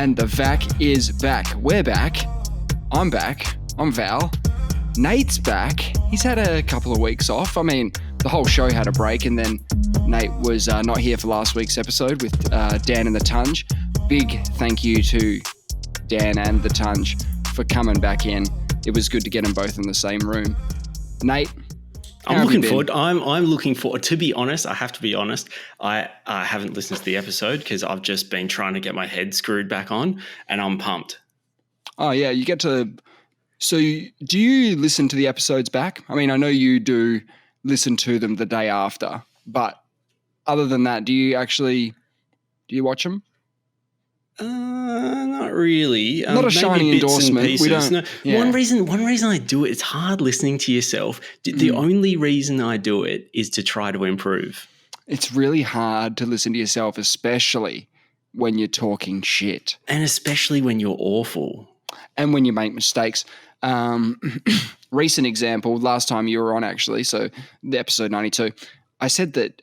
And the Vac is back. We're back. I'm back. I'm Val. Nate's back. He's had a couple of weeks off. I mean, the whole show had a break, and then Nate was not here for last week's episode with Dan and the Tunge. Big thank you to Dan and the Tunge for coming back in. It was good to get them both in the same room. Nate, I'm looking forward. I'm looking forward. To be honest, I have to be honest. I haven't listened to the episode because I've just been trying to get my head screwed back on, and I'm pumped. Oh yeah, you get to. So do you listen to the episodes back? I mean, I know you do listen to them the day after, but other than that, do you watch them? Not really. Not a shining endorsement. We don't. No, yeah. One reason I do it, it's hard listening to yourself. The only reason I do it is to try to improve. It's really hard to listen to yourself, especially when you're talking shit. And especially when you're awful. And when you make mistakes. Recent example, last time you were on actually, so the episode 92, I said that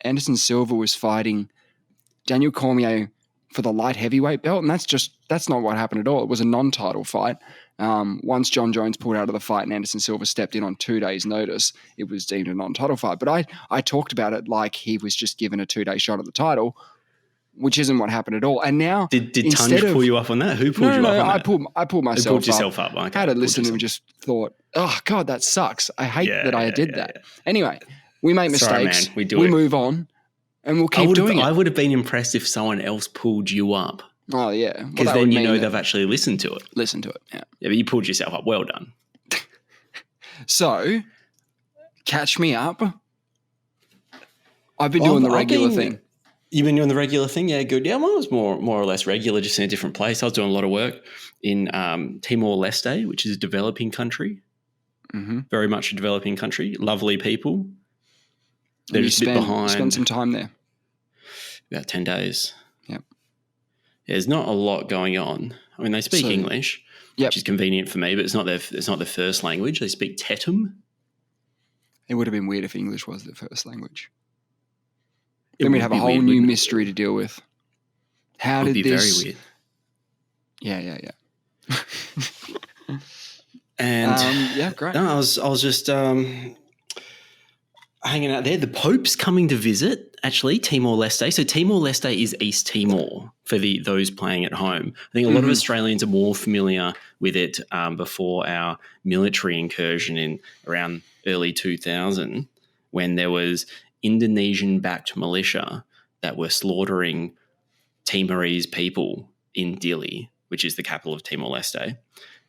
Anderson Silva was fighting Daniel Cormier for the light heavyweight belt, and that's not what happened at all. It was a non-title fight. Once John Jones pulled out of the fight and Anderson Silva stepped in on 2 days' notice, it was deemed a non-title fight. But I talked about it like he was just given a 2-day shot at the title, which isn't what happened at all. And now, did Tunge pull you up on that? Who pulled you up on that? I pulled myself up. You pulled yourself up. Okay. I had to listen and just thought, oh God, that sucks. I hate that I did that. Yeah. Anyway, we make mistakes. Sorry, man. We move on. And we'll keep doing it. I would have been impressed if someone else pulled you up. Oh, yeah. Because then you know they've actually listened to it. Listened to it, yeah. Yeah, but you pulled yourself up. Well done. So, catch me up. I've been doing the regular thing. You've been doing the regular thing? Yeah, good. Yeah, well, it was more or less regular, just in a different place. I was doing a lot of work in Timor-Leste, which is a developing country. Mm-hmm. Very much a developing country. Lovely people. They're just a bit behind. Spend some time there. About 10 days. Yep. Yeah, there's not a lot going on. I mean, they speak English, which is convenient for me, but it's not their first language. They speak Tetum. It would have been weird if English was their first language. Then we'd have a whole new mystery to deal with. How did this? It would be very weird. Yeah. And yeah, great. No, I was just hanging out there. The Pope's coming to visit, actually, Timor-Leste. So Timor-Leste is East Timor for those playing at home. I think a lot of Australians are more familiar with it before our military incursion in around early 2000, when there was Indonesian-backed militia that were slaughtering Timorese people in Dili, which is the capital of Timor-Leste.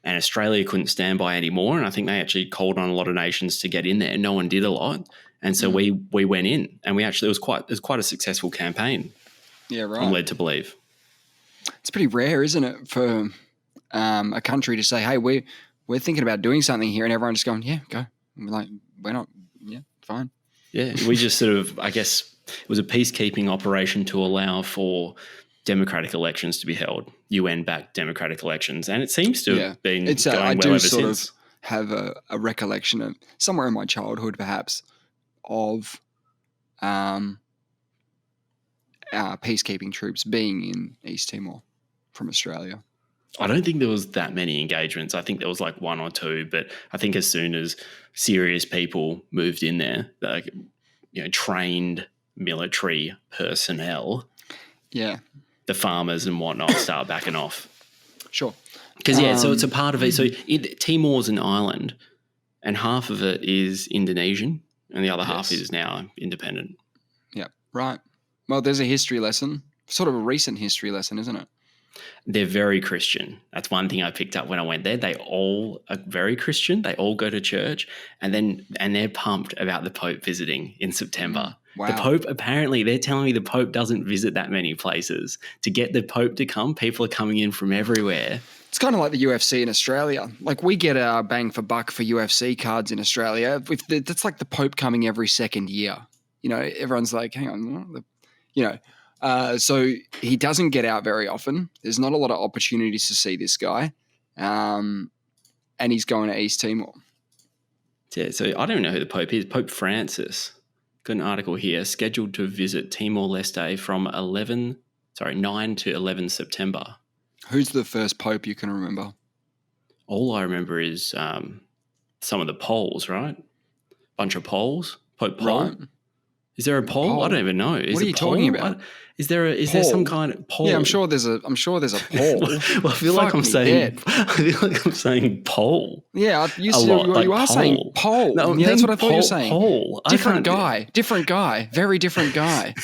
And Australia couldn't stand by anymore, and I think they actually called on a lot of nations to get in there. No one did a lot, and so we went in, and it was quite a successful campaign. Yeah, right. I'm led to believe. It's pretty rare, isn't it, for a country to say, "Hey, we're thinking about doing something here," and everyone just going, "Yeah, go." And we're like, "We're not. Yeah, fine." Yeah, we just sort of, I guess, it was a peacekeeping operation to allow for democratic elections to be held, UN-backed democratic elections, and it seems to have been going well ever since. I do sort of have a recollection of somewhere in my childhood, perhaps, of our peacekeeping troops being in East Timor from Australia. I don't think there was that many engagements. I think there was like one or two, but I think as soon as serious people moved in there, like, trained military personnel, the farmers and whatnot start backing off. Sure. Because, so it's a part of it. So Timor's an island, and half of it is Indonesian, and the other half is now independent. Yeah, right. Well, there's a history lesson, sort of a recent history lesson, isn't it? They're very Christian. That's one thing I picked up when I went there. They all are very Christian. They all go to church, and they're pumped about the Pope visiting in September. Wow. The Pope, apparently, they're telling me the Pope doesn't visit that many places. To get the Pope to come, people are coming in from everywhere. It's kind of like the UFC in Australia. Like, we get our bang for buck for UFC cards in Australia. That's like the Pope coming every second year. Everyone's like, hang on, so he doesn't get out very often. There's not a lot of opportunities to see this guy. And he's going to East Timor. Yeah, so I don't know who the Pope is. Pope Francis. Got an article here. Scheduled to visit Timor-Leste from 11 9 to 11 September. Who's the first pope you can remember? All I remember is some of the polls, right? Bunch of polls. Pope Paul. Right. Is there a poll? Poll? I don't even know. What are you talking about? Is there some kind of poll? Yeah, I'm sure there's a poll. Well, I feel like I'm saying poll. Yeah, you lot, are saying poll. No, yeah, that's what I thought you were saying. Poll. Different guy, very different guy.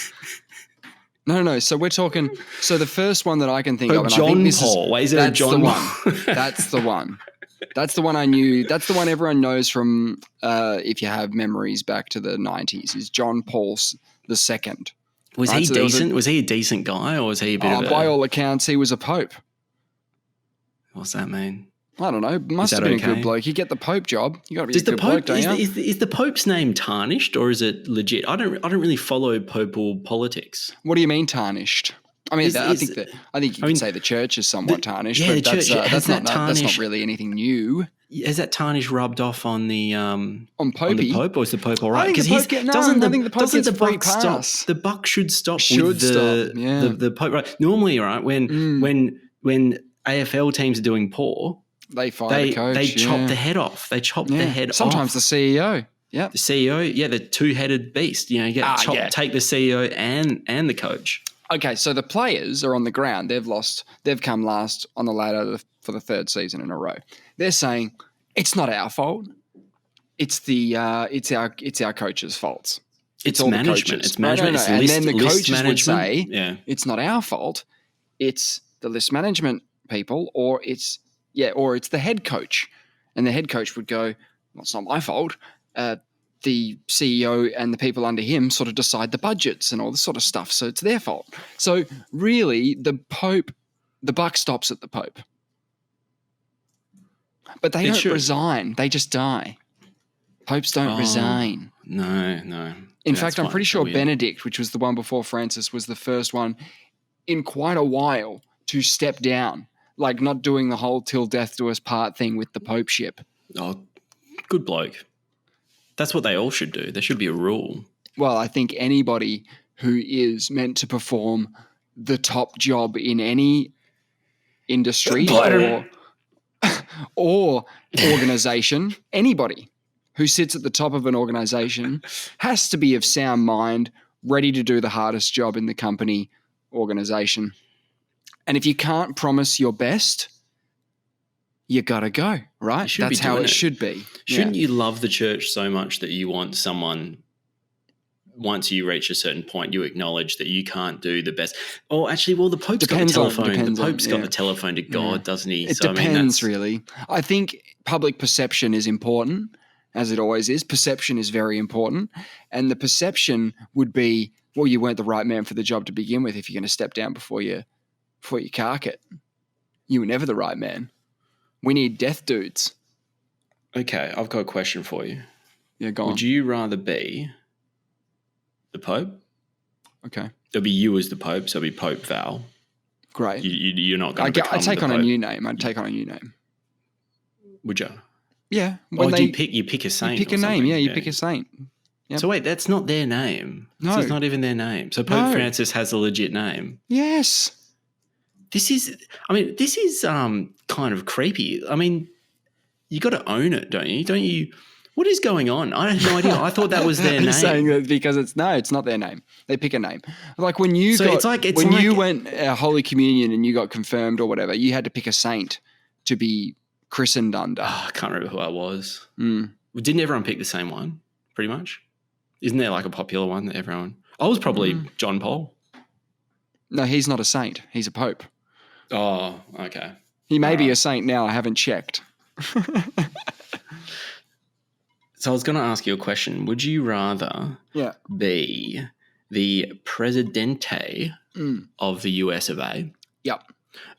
No. So we're talking. So the first one that I can think of, and John I think this Paul. Wait, is it a that's John? The one. That's the one. That's the one I knew. That's the one everyone knows from. If you have memories back to the 90s, is John Paul II. Was he decent? Was he a decent guy, or was he a bit of a? By all accounts, he was a pope. What's that mean? I don't know. Must have been a good bloke. You get the pope job. You got to be a good bloke, don't you? Is the pope's name tarnished, or is it legit? I don't really follow papal politics. What do you mean tarnished? I mean, I think you can say the church is somewhat tarnished. Yeah, but that's not really anything new. Has that tarnish rubbed off on the on Popey? On the Pope, or is the Pope all right? Because I think the Pope gets free pass. The buck should stop with the Pope. Right? Normally, right when AFL teams are doing poor, they fire the coach. They chop the head off. They chop the head off. Sometimes the CEO. Yeah, the CEO. Yeah, the two-headed beast. You know, you get take the CEO and the coach. Okay, so the players are on the ground. They've come last on the ladder for the third season in a row. They're saying it's not our fault. It's our coach's faults. It's all management. The coaches. It's management. No. And then the coaches would say, it's not our fault. It's the list management people, or it's the head coach. And the head coach would go, well, it's not my fault. The CEO and the people under him sort of decide the budgets and all this sort of stuff. So it's their fault. So really, the buck stops at the Pope. But they don't resign. They just die. Popes don't resign. No. In fact, I'm pretty sure Benedict, which was the one before Francis, was the first one in quite a while to step down, like not doing the whole till death do us part thing with the popeship. Oh, good bloke. That's what they all should do. There should be a rule. Well, I think anybody who is meant to perform the top job in any industry or organization, anybody who sits at the top of an organization has to be of sound mind, ready to do the hardest job in the company organization. And if you can't promise your best, you got to go, right? That's how it should be. Shouldn't you love the church so much that you want someone, once you reach a certain point, you acknowledge that you can't do the best? Or actually, the Pope's got the telephone. The Pope's got the telephone to God, doesn't he? It depends, really. I think public perception is important, as it always is. Perception is very important. And the perception would be, well, you weren't the right man for the job to begin with if you're going to step down before you cark it. You were never the right man. We need death dudes. Okay, I've got a question for you. Yeah, go on. Would you rather be the Pope? Okay. It'll be you as the Pope, so it'll be Pope Val. Great. You're not going to become I'd take the on Pope. a new name. I'd take on a new name. Would you? Yeah. You pick a saint. You pick a name. Yeah, you pick a saint. Yep. So wait, that's not their name. No. So it's not even their name. So Pope Francis has a legit name. Yes. This is kind of creepy. I mean, you got to own it, don't you? Don't you? What is going on? I have no idea. I thought that was their name. Saying that because it's not their name. They pick a name. Like when you you went Holy Communion and you got confirmed or whatever, you had to pick a saint to be christened under. I can't remember who I was. Didn't everyone pick the same one? Pretty much. Isn't there like a popular one that everyone? I was probably John Paul. No, he's not a saint. He's a pope. Oh, okay. He may be a saint now. I haven't checked. So I was going to ask you a question. Would you rather be the Presidente of the US of A? Yep.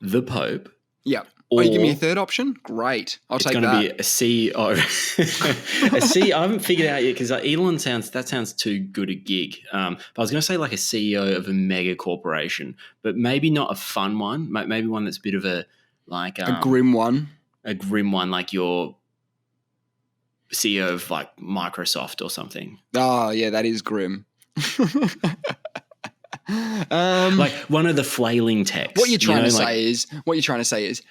The Pope? Yep. Or you give me a third option? Great. I'll take that. It's going to be a CEO. A CEO. I haven't figured it out yet because Elon sounds too good a gig. But I was going to say like a CEO of a mega corporation, but maybe not a fun one. Maybe one that's a bit of a grim one. A grim one, like your CEO of like Microsoft or something. Oh yeah, that is grim. Like one of the flailing texts. What you're trying to say is,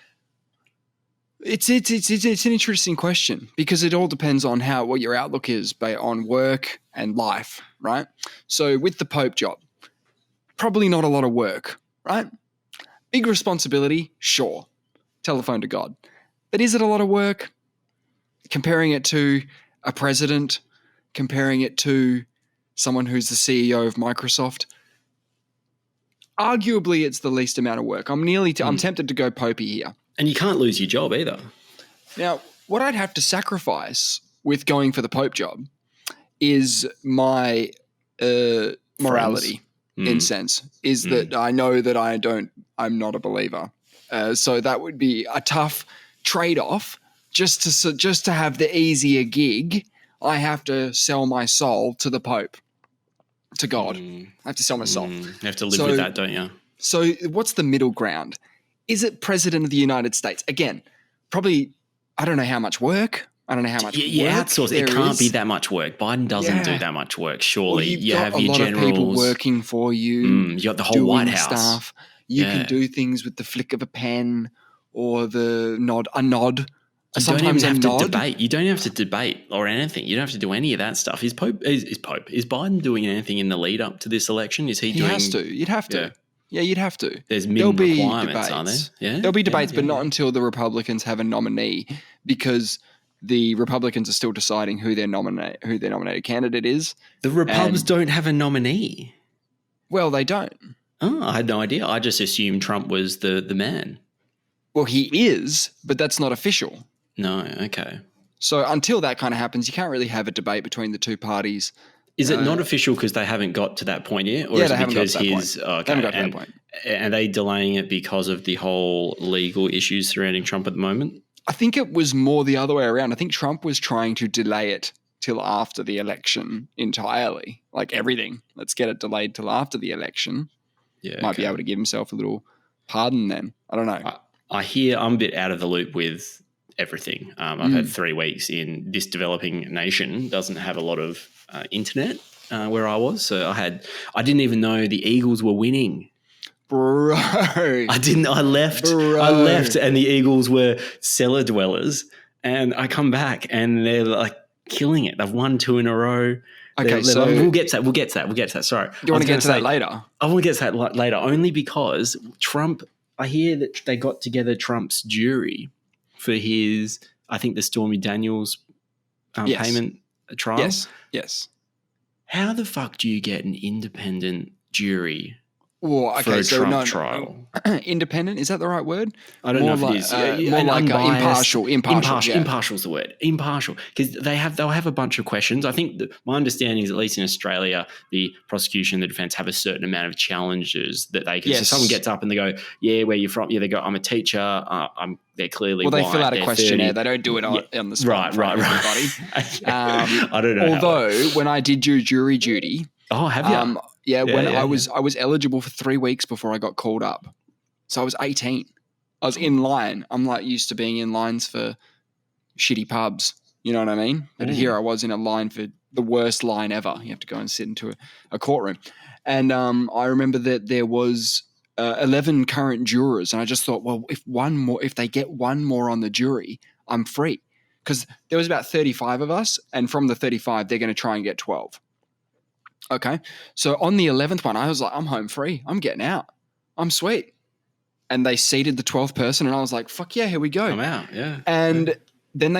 it's an interesting question because it all depends on what your outlook is on work and life, right? So with the Pope job, probably not a lot of work, right? Big responsibility, sure. Telephone to God. But is it a lot of work? Comparing it to a president, comparing it to someone who's the CEO of Microsoft, arguably it's the least amount of work. I'm tempted to go Popey here. And you can't lose your job either. Now, what I'd have to sacrifice with going for the Pope job is my morality, in sense, is that I know that I'm not a believer. So that would be a tough trade-off. Just to have the easier gig, I have to sell my soul to the Pope, to God. I have to sell my soul. You have to live with that, don't you? So what's the middle ground? Is it President of the United States? Again, probably, I don't know how much work. I don't know how much work outsource. there It can't is. be that much work. Biden doesn't do that much work, surely. Well, you got have a your lot generals. of people working for you. You got the whole White House. Stuff. You can do things with the flick of a pen or a nod. Sometimes you don't even have to debate. You don't have to debate or anything. You don't have to do any of that stuff. Is Biden doing anything in the lead up to this election? He has to. You'd have to. Yeah, you'd have to. There's minimum requirements, aren't there? Yeah, there'll be debates, but not until the Republicans have a nominee, because the Republicans are still deciding who their nominated candidate is. The Repubs don't have a nominee. Well, they don't. Oh, I had no idea. I just assumed Trump was the man. Well, he is, but that's not official. No, okay. So until that kind of happens, you can't really have a debate between the two parties. Is it not official because they haven't got to that point yet? Or is it because they haven't got to that point. Are they delaying it because of the whole legal issues surrounding Trump at the moment? I think it was more the other way around. I think Trump was trying to delay it till after the election entirely. Like everything. Let's get it delayed till after the election. Yeah, Might be able to give himself a little pardon then. I don't know. I hear I'm a bit out of the loop with everything. I've had 3 weeks in this developing nation, doesn't have a lot of internet where I was. So I didn't even know the Eagles were winning. Bro. I didn't. I left and the Eagles were cellar dwellers, and I come back and they're like killing it. They've won 2 in a row. Okay, so we'll get to that. Sorry. You want to get to that later? I want to get to that later, only because Trump, I hear that they got together Trump's jury for his, I think, the Stormy Daniels payment trial. Yes. How the fuck do you get an independent jury for a Trump trial? Independent, is that the right word? I don't know if it is. More like impartial. Impartial is the word. Impartial, because they'll have a bunch of questions. I think my understanding is, at least in Australia, the prosecution, the defence have a certain amount of challenges that they can. So someone gets up and they go, "Yeah, where you from?" Yeah, they go, "I'm a teacher. They're clearly they white. fill out a They're questionnaire. 30. They don't do it on the spot. Right. Everybody. I don't know. Although when I did do jury duty, have you? I was eligible for 3 weeks before I got called up. So I was 18. I was in line. I'm like used to being in lines for shitty pubs. You know what I mean? But here I was in a line for the worst line ever. You have to go and sit into a courtroom. And I remember that there was 11 current jurors. And I just thought, well, if they get one more on the jury, I'm free. Because there was about 35 of us. And from the 35, they're going to try and get 12. Okay. So on the 11th one, I was like, I'm home free. I'm getting out. I'm sweet. And they seated the 12th person, and I was like, fuck yeah, here we go. I'm out, yeah. And then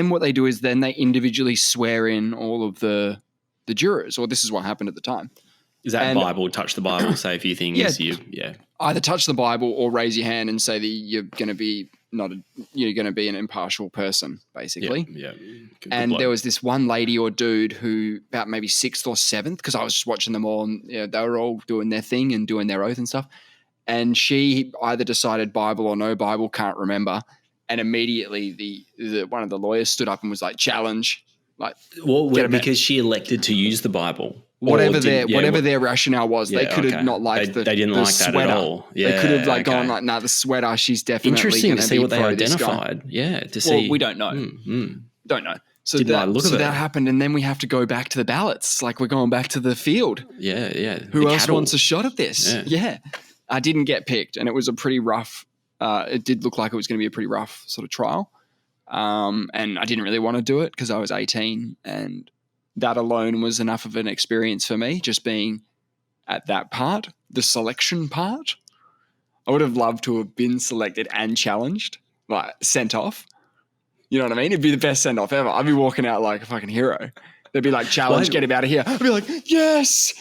what they do is then they individually swear in all of the jurors, or this is what happened at the time. Is that Bible, touch the Bible, say a few things? Either touch the Bible or raise your hand and say that you're going to be an impartial person, basically. Yeah. And there was this one lady or dude who about maybe 6th or 7th, because I was just watching them all, and they were all doing their thing and doing their oath and stuff. And she either decided Bible or no Bible, can't remember. And immediately the one of the lawyers stood up and was like, challenge. Like, because she elected to use the Bible. Whatever their rationale was, they could have not liked they didn't the like sweater. That at all. Yeah, they could have gone like, nah, the sweater, she's definitely interesting to see what they identified. Yeah, to see. Well, we don't know. Don't know. So Didn't like the look of it. that happened, and then we have to go back to the ballots. Like we're going back to the field. Yeah. Who else wants a shot at this? Yeah. I didn't get picked, and it was a pretty rough. It did look like it was going to be a pretty rough sort of trial, and I didn't really want to do it because I was 18, and that alone was enough of an experience for me. Just being at that part, the selection part. I would have loved to have been selected and challenged, like sent off. You know what I mean? It'd be the best send off ever. I'd be walking out like a fucking hero. They'd be like, challenge, get him out of here. I'd be like, yes,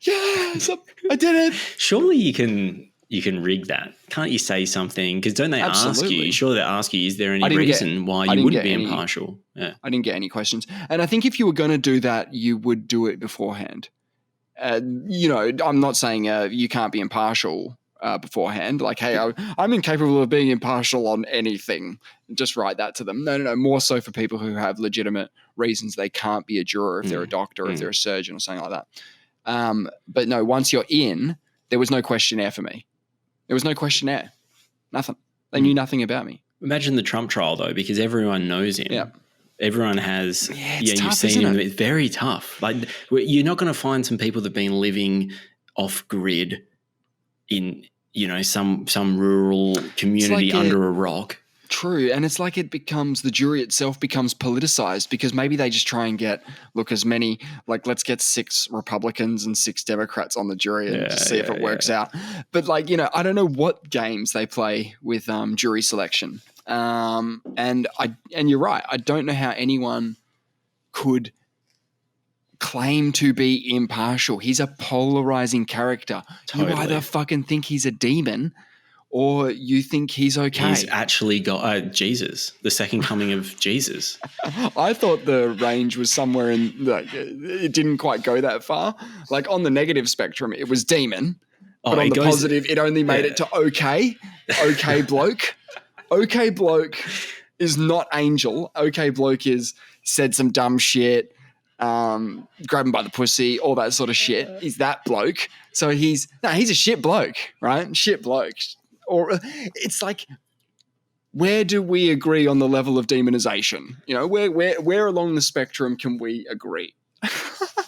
I did it. Surely you can rig that. Can't you say something? Because don't they ask you? Sure, they ask you, is there any reason why you wouldn't be impartial? Yeah. I didn't get any questions. And I think if you were going to do that, you would do it beforehand. I'm not saying you can't be impartial beforehand. Like, hey, I'm incapable of being impartial on anything. Just write that to them. No. More so for people who have legitimate reasons they can't be a juror if they're a doctor, if they're a surgeon or something like that. But no, once you're in, there was no questionnaire for me. There was no questionnaire. Nothing. They knew nothing about me. Imagine the Trump trial, though, because everyone knows him. Yeah. Everyone has, you've seen him. It's very tough. Like, you're not going to find some people that've been living off grid in, some rural community under a rock. True. And it's like the jury itself becomes politicized because maybe they just try and get, as many, let's get 6 Republicans and 6 Democrats on the jury and just see if it works out. But I don't know what games they play with jury selection. And you're right. I don't know how anyone could claim to be impartial. He's a polarizing character. Totally. You either fucking think he's a demon or you think he's okay. He's actually got Jesus, the second coming of Jesus. I thought the range was somewhere in, it didn't quite go that far. On the negative spectrum, it was demon. But on the positive, it only made it to okay. Okay bloke. Okay bloke is not angel. Okay bloke is said some dumb shit, grab him by the pussy, all that sort of shit. He's that bloke. So he's a shit bloke, right? Shit bloke. Or it's like, where do we agree on the level of demonization? Where along the spectrum can we agree?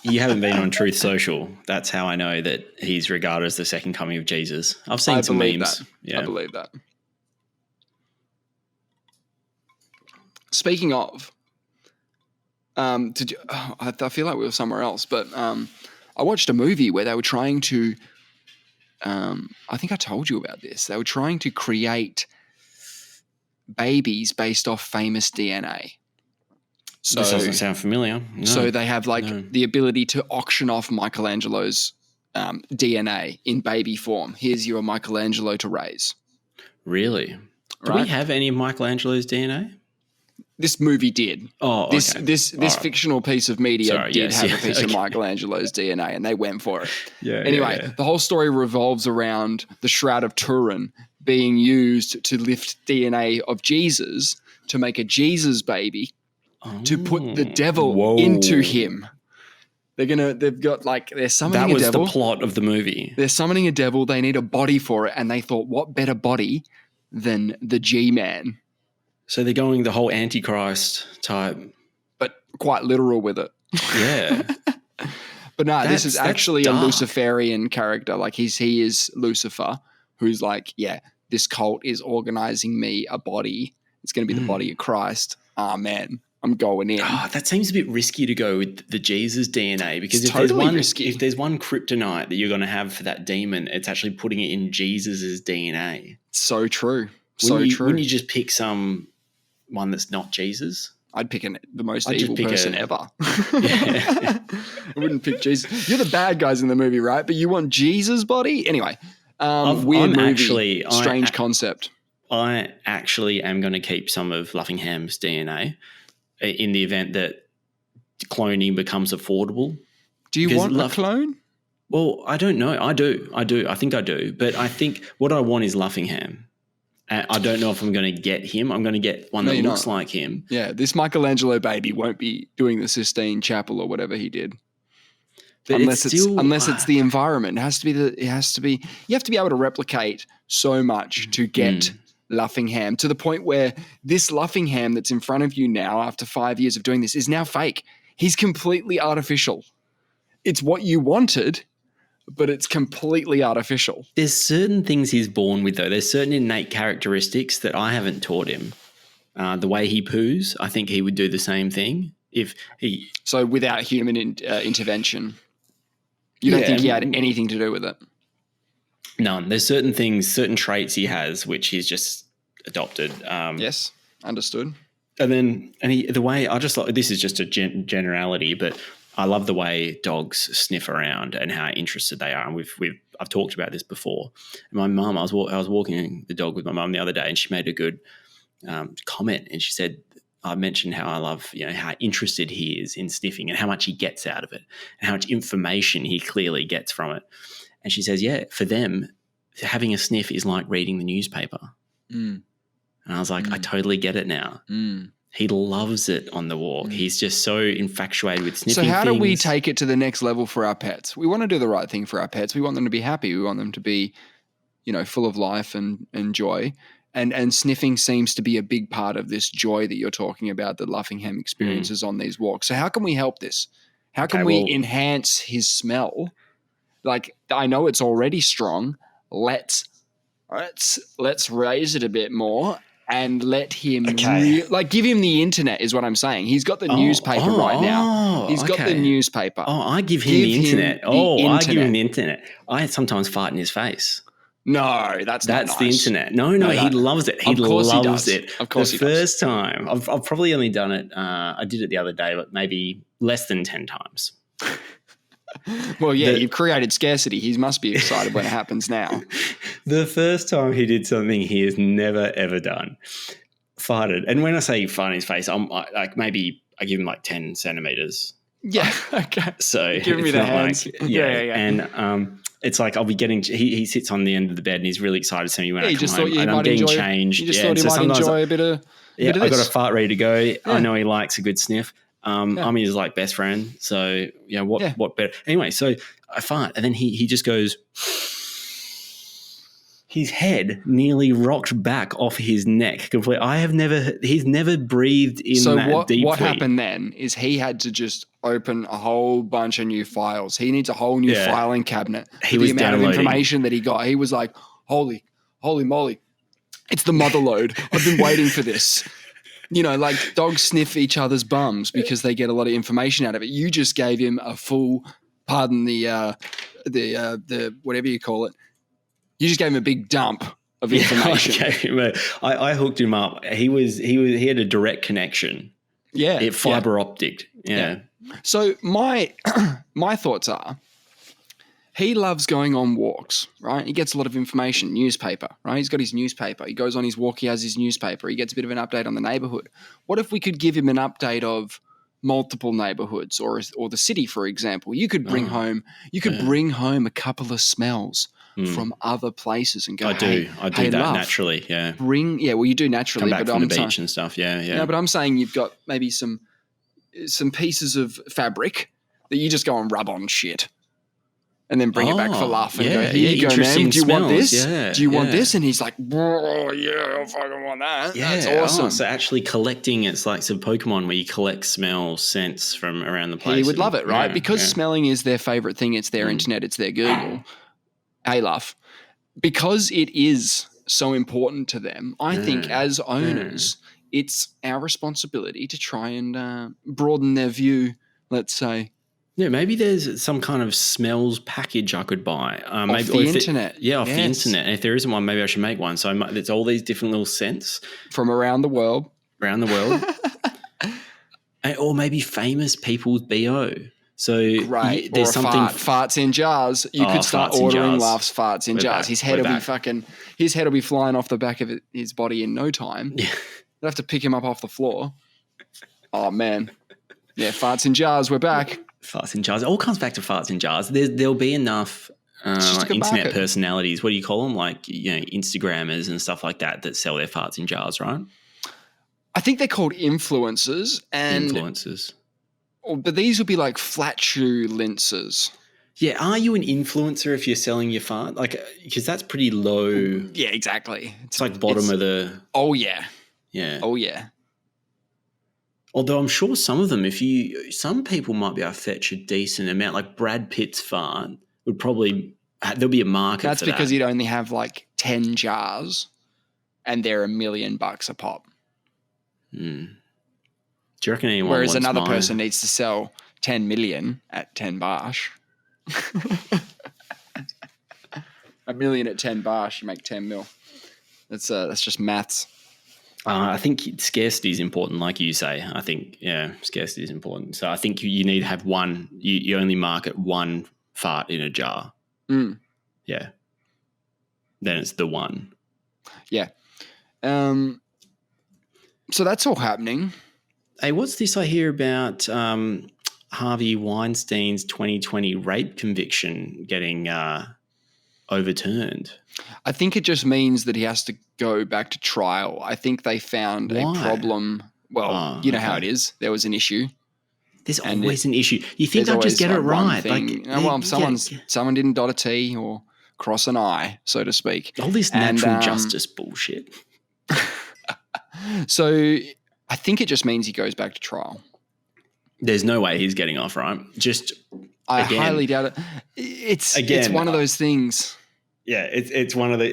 You haven't been on Truth Social. That's how I know that he's regarded as the second coming of Jesus. I've seen some memes. That. Yeah. I believe that. Speaking of, I feel like we were somewhere else, but I watched a movie where they were trying to, I think I told you about this. They were trying to create babies based off famous DNA. So, this doesn't sound familiar. No, so they have the ability to auction off Michelangelo's DNA in baby form. Here's your Michelangelo to raise. Really? Do we have any of Michelangelo's DNA? This movie did. Oh, okay. This fictional piece of media have a piece of Michelangelo's DNA, and they went for it. Anyway, the whole story revolves around the Shroud of Turin being used to lift DNA of Jesus to make a Jesus baby to put the devil into him. They're summoning a devil. That was the plot of the movie. They're summoning a devil. They need a body for it, and they thought, what better body than the G-Man? So they're going the whole Antichrist type. But quite literal with it. Yeah. But no, this is actually a Luciferian character. He is Lucifer, who's this cult is organizing me a body. It's going to be the body of Christ. Amen. I'm going in. Oh, that seems a bit risky to go with the Jesus DNA because if there's one kryptonite that you're going to have for that demon, it's actually putting it in Jesus's DNA. So true. Wouldn't you just pick one that's not Jesus? I'd pick the most evil person ever. I wouldn't pick Jesus. You're the bad guys in the movie, right? But you want Jesus' body? Anyway, weird movie, strange concept. I actually am going to keep some of Luffingham's DNA in the event that cloning becomes affordable. Do you want a clone? Well, I don't know. I do. I think I do. But I think what I want is Luffingham. I don't know if I'm going to get him. I'm going to get one that looks like him. Yeah, this Michelangelo baby won't be doing the Sistine Chapel or whatever he did. But unless it's the environment. You have to be able to replicate so much to get Luffingham, to the point where this Luffingham that's in front of you now after 5 years of doing this is now fake. He's completely artificial. It's what you wanted, but it's completely artificial. There's certain things he's born with, though. There's certain innate characteristics that I haven't taught him. The way he poos, I think he would do the same thing if he. So without human intervention, you don't think he had anything to do with it? None. There's certain things, certain traits he has, which he's just adopted. Yes, understood. And the way I just like, this is just a generality, but I love the way dogs sniff around and how interested they are. And I've talked about this before. And my mum, I was walking the dog with my mum the other day, and she made a good comment, and she said, I mentioned how I love, how interested he is in sniffing and how much he gets out of it and how much information he clearly gets from it. And she says, yeah, for them, having a sniff is like reading the newspaper. Mm. And I was like, I totally get it now. Mm. He loves it on the walk. Mm. He's just so infatuated with sniffing. So how do we take it to the next level for our pets? We want to do the right thing for our pets. We want them to be happy. We want them to be, full of life and joy. And sniffing seems to be a big part of this joy that you're talking about that Luffingham experiences on these walks. So how can we help this? How can we enhance his smell? Like, I know it's already strong. Let's raise it a bit more and let him give him the internet is what I'm saying. He's got the newspaper right now. He's got the newspaper. Oh, I give him the internet. I give him the internet. I sometimes fart in his face. No, that's not nice. The internet. No, he loves it. He loves it. Of course, the first time, I've probably only done it. I did it the other day, but maybe less than 10 times. Well, yeah, you've created scarcity. He must be excited when it happens now. The first time he did something he has never, ever done, farted. And when I say fart in his face, I'm like, maybe I give him like 10 centimeters. Yeah, okay. So give me the hands. Yeah. And it's like I'll be getting – he sits on the end of the bed and he's really excited to see me when I come home. And I'm getting changed. You just thought he might enjoy a bit of I've got a fart ready to go. Yeah. I know he likes a good sniff. I'm his like best friend. So, what better? Anyway, so I fart and then he just goes – his head nearly rocked back off his neck completely. He's never breathed in that deeply. So what happened then is he had to just open a whole bunch of new files. He needs a whole new filing cabinet. He was the amount of information that he got. He was like, holy moly, it's the mother load. I've been waiting for this. Like dogs sniff each other's bums because they get a lot of information out of it. You just gave him a full, pardon the whatever you call it. You just gave him a big dump of information. I hooked him up. He had a direct connection. Yeah, fiber optic. Yeah. So my thoughts are, he loves going on walks, right? He gets a lot of information, newspaper, right? He's got his newspaper. He goes on his walk. He has his newspaper. He gets a bit of an update on the neighborhood. What if we could give him an update of multiple neighborhoods or the city, for example? You could bring home a couple of smells from other places and go, I do that love, naturally, yeah. You do naturally. Come back from the beach and stuff, yeah. No, but I'm saying you've got maybe some pieces of fabric that you just go and rub on shit and then bring it back for laugh and go, here you go, man. Do you want this? Yeah, do you want this? And he's like, oh, yeah, I fucking want that. Yeah, that's awesome. So actually collecting, it's like some Pokemon where you collect smells, scents from around the place. He would love it, right? Because smelling is their favorite thing. It's their internet. It's their Google. Hey, love. Because it is so important to them, I think as owners, it's our responsibility to try and broaden their view, let's say. Yeah, maybe there's some kind of smells package I could buy. Off the internet. Off the internet. And if there isn't one, maybe I should make one. So there's all these different little scents. From around the world. Or maybe famous people's BO. So there's something farts in jars. You could start ordering laughs, farts in jars. His head will be flying off the back of his body in no time. Yeah. You'll have to pick him up off the floor. Oh man. Yeah, farts in jars, we're back. Farts in jars. It all comes back to farts in jars. There'll be enough internet personalities. What do you call them? Like, Instagrammers and stuff like that sell their farts in jars, right? I think they're called influencers. Influencers. But these would be like flat shoe lincers. Yeah, are you an influencer if you're selling your fart? Like, because that's pretty low. Yeah, exactly. It's like bottom of the. Oh yeah. Yeah. Oh yeah. Although I'm sure some of them, some people might be able to fetch a decent amount. Like Brad Pitt's fart would probably there'll be a market. That's for because that. he'd only have like 10 jars, and they're $1 million a pop. Do you reckon anyone? Whereas wants another mine? person needs to sell 10 million at 10 bash. $1 million at 10 bash, you make 10 mil. That's just maths. I think scarcity is important, like you say. I think, scarcity is important. So I think you need to have one. You only market one fart in a jar. Mm. Yeah. Then it's the one. Yeah. So that's all happening. Hey, what's this I hear about Harvey Weinstein's 2020 rape conviction getting overturned? I think it just means that he has to go back to trial. I think they found a problem. Well, you know how it is. There was an issue. There's always an issue. You think they'll just get it right? Someone didn't dot a T or cross an I, so to speak. All this natural justice bullshit. So I think it just means he goes back to trial. There's no way he's getting off, right? I highly doubt it. It's one of those things. Yeah, it's one of the.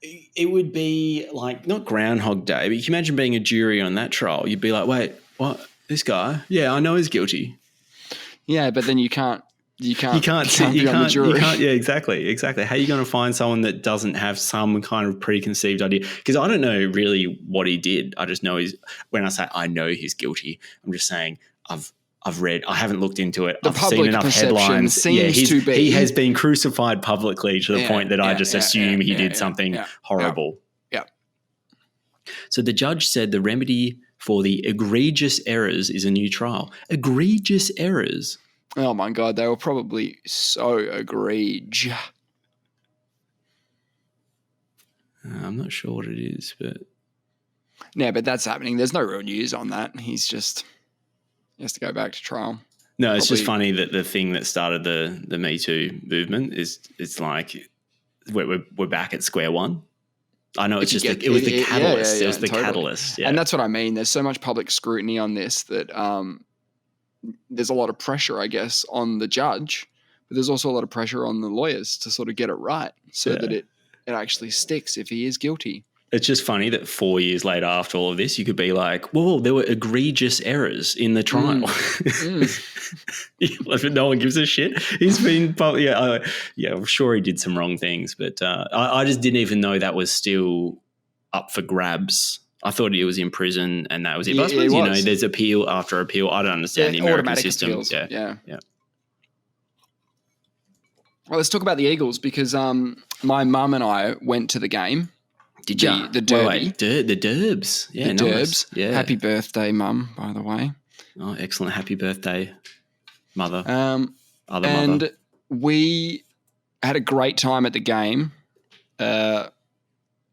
It would be like not Groundhog Day, but you can imagine being a jury on that trial. You'd be like, wait, what? This guy? Yeah, I know he's guilty. Yeah, but then you can't be on the jury. Yeah, exactly. How are you going to find someone that doesn't have some kind of preconceived idea? Because I don't know really what he did. I just know when I say I know he's guilty, I'm just saying I've read. I haven't looked into it. I've seen enough headlines. Seems to be. He has been crucified publicly to the point that I just assume he did something horrible. Yeah. So the judge said the remedy for the egregious errors is a new trial. Egregious errors. Oh my God, they were probably so egregious. I'm not sure what it is, but yeah, but that's happening. There's no real news on that. He has to go back to trial. No, it's just funny that the thing that started the Me Too movement it's like we're back at square one. I know it was the catalyst. It was the catalyst. Yeah. And that's what I mean. There's so much public scrutiny on this that there's a lot of pressure, I guess, on the judge, but there's also a lot of pressure on the lawyers to sort of get it right so that it actually sticks if he is guilty. It's just funny that 4 years later after all of this, you could be like, whoa, there were egregious errors in the trial. No one gives a shit. He's been, I'm sure he did some wrong things, but I just didn't even know that was still up for grabs. I thought he was in prison and that was it. But I suppose, there's appeal after appeal. I don't understand the American system. Appeals. Yeah. Well, let's talk about the Eagles because my mum and I went to the game. Did you? The Derby. The Derbs. Yeah, the nice. Derbs. Yeah. Happy birthday, Mum, by the way. Oh, excellent. Happy birthday, Mother. Other and mother. We had a great time at the game.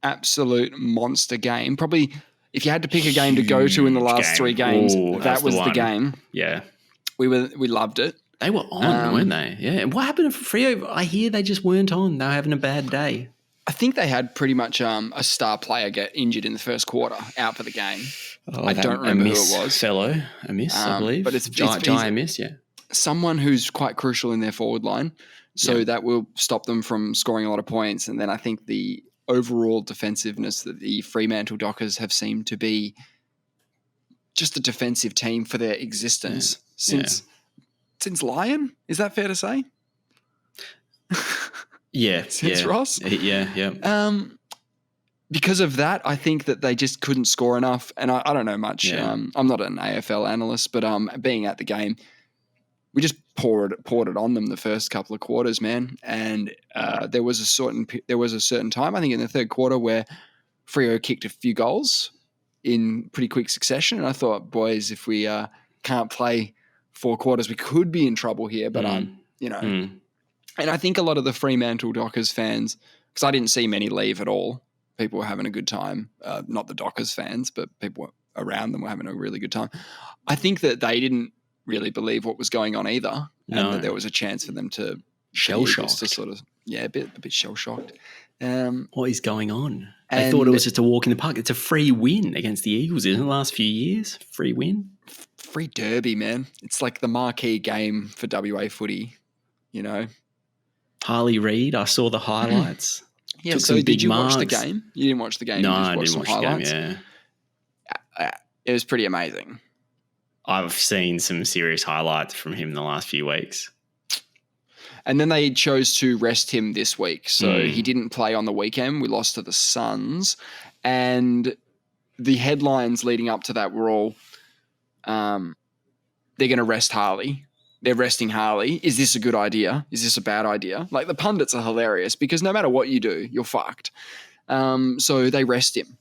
Absolute monster game. Probably if you had to pick a game to go to in the last 3 games, that was the game. Yeah. We loved it. They were on, weren't they? Yeah. And what happened to Freo? I hear they just weren't on. They were having a bad day. I think they had pretty much a star player get injured in the first quarter, out for the game. I don't remember who it was. I believe. But it's Jai Amiss, yeah. Someone who's quite crucial in their forward line. So that will stop them from scoring a lot of points. And then I think the overall defensiveness that the Fremantle Dockers have seemed to be just a defensive team for their existence since Lion. Is that fair to say? Yeah. Since Ross? Yeah. Because of that, I think that they just couldn't score enough. And I don't know much. Yeah. I'm not an AFL analyst, but being at the game, we just poured it on them the first couple of quarters, man. And there was a certain time, I think in the third quarter, where Freo kicked a few goals in pretty quick succession. And I thought, boys, if we can't play 4 quarters, we could be in trouble here. But And I think a lot of the Fremantle Dockers fans, because I didn't see many leave at all, people were having a good time. Not the Dockers fans, but people around them were having a really good time. I think that they didn't really believe what was going on either, No. and that there was a chance for them to Shell-shocked. to sort of a bit shell shocked. What is going on? They And- thought it was just a walk in the park. It's a free win against the Eagles in the last few years. Free win. Free derby, man. It's like the marquee game for WA footy, you know. Harley Reid, I saw the highlights. Yeah, Took so some did you watch the marks. game? You didn't watch the game? No, you just I watched didn't watch some the highlights? game, yeah. It was pretty amazing. I've seen some serious highlights from him the last few weeks. And then they chose to rest him this week. So he didn't play on the weekend. We lost to the Suns. And the headlines leading up to that were all, they're going to rest Harley. They're resting Harley. Is this a good idea? Is this a bad idea? Like, the pundits are hilarious because no matter what you do, you're fucked. So they rest him.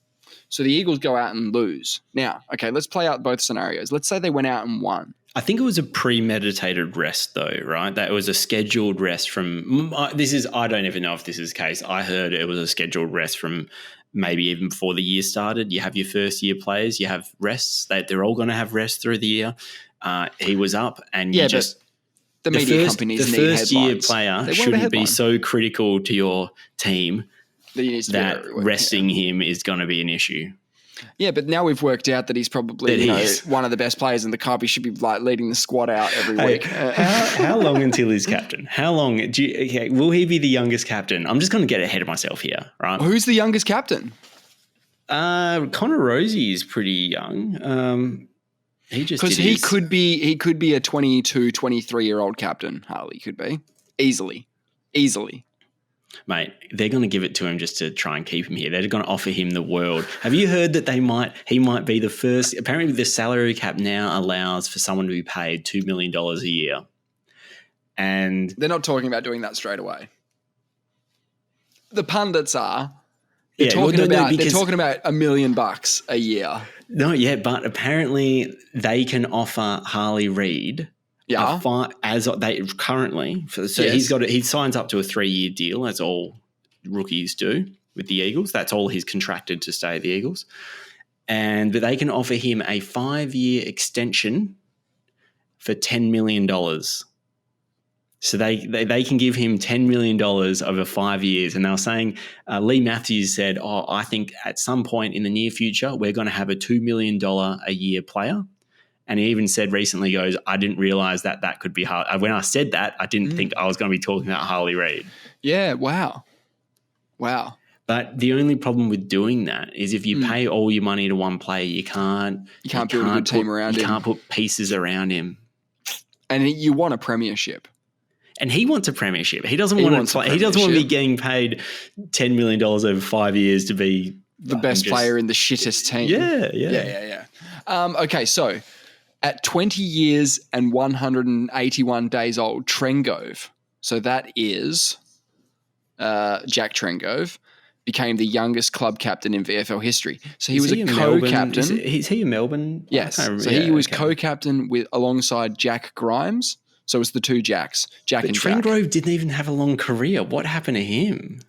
So the Eagles go out and lose. Now, okay, let's play out both scenarios. Let's say they went out and won. I think it was a premeditated rest, though, right? That it was a scheduled rest from. I don't even know if this is the case. I heard it was a scheduled rest from maybe even before the year started. You have your first year players, you have rests. They're all going to have rest through the year. He was up, and you just. The media companies need headlines. The first year player shouldn't be so critical to your team that resting him is going to be an issue. Yeah, but now we've worked out that he's probably one of the best players in the club. He should be like leading the squad out every week. How long until he's captain? How long will he be the youngest captain? I'm just going to get ahead of myself here, right? Who's the youngest captain? Connor Rosie is pretty young. Because he could be a 22, 23-year-old captain. Harley could be easily. Mate, they're going to give it to him just to try and keep him here. They're going to offer him the world. Have you heard that he might be the first? Apparently, the salary cap now allows for someone to be paid $2 million a year, and they're not talking about doing that straight away. The pundits are. They're talking about $1 million a year. No, yeah, but apparently they can offer Harley Reid. Yeah, as they currently. So he signs up to a 3-year deal, as all rookies do with the Eagles. That's all he's contracted to stay at the Eagles, but they can offer him a 5-year extension for $10 million. So they can give him $10 million over 5 years. And they were saying, Lee Matthews said, I think at some point in the near future, we're going to have a $2 million a year player. And he even said recently, I didn't realize that could be hard. When I said that, I didn't think I was going to be talking about Harley Reid. Yeah, wow. But the only problem with doing that is if you pay all your money to one player, you can't build a good team around him. You can't put pieces around him. And you want a premiership. And he wants a premiership. He doesn't want to play. He doesn't want to be getting paid $10 million over 5 years to be the best player in the shittest team. Yeah. Okay, so at 20 years and 181 days old, Trengrove, so that is Jack Trengrove, became the youngest club captain in VFL history. So he was a co-captain. Is he a Melbourne? Yes. So he was co-captain alongside Jack Grimes. So it's the two Jacks, Jack and Jack. Trengrove didn't even have a long career. What happened to him?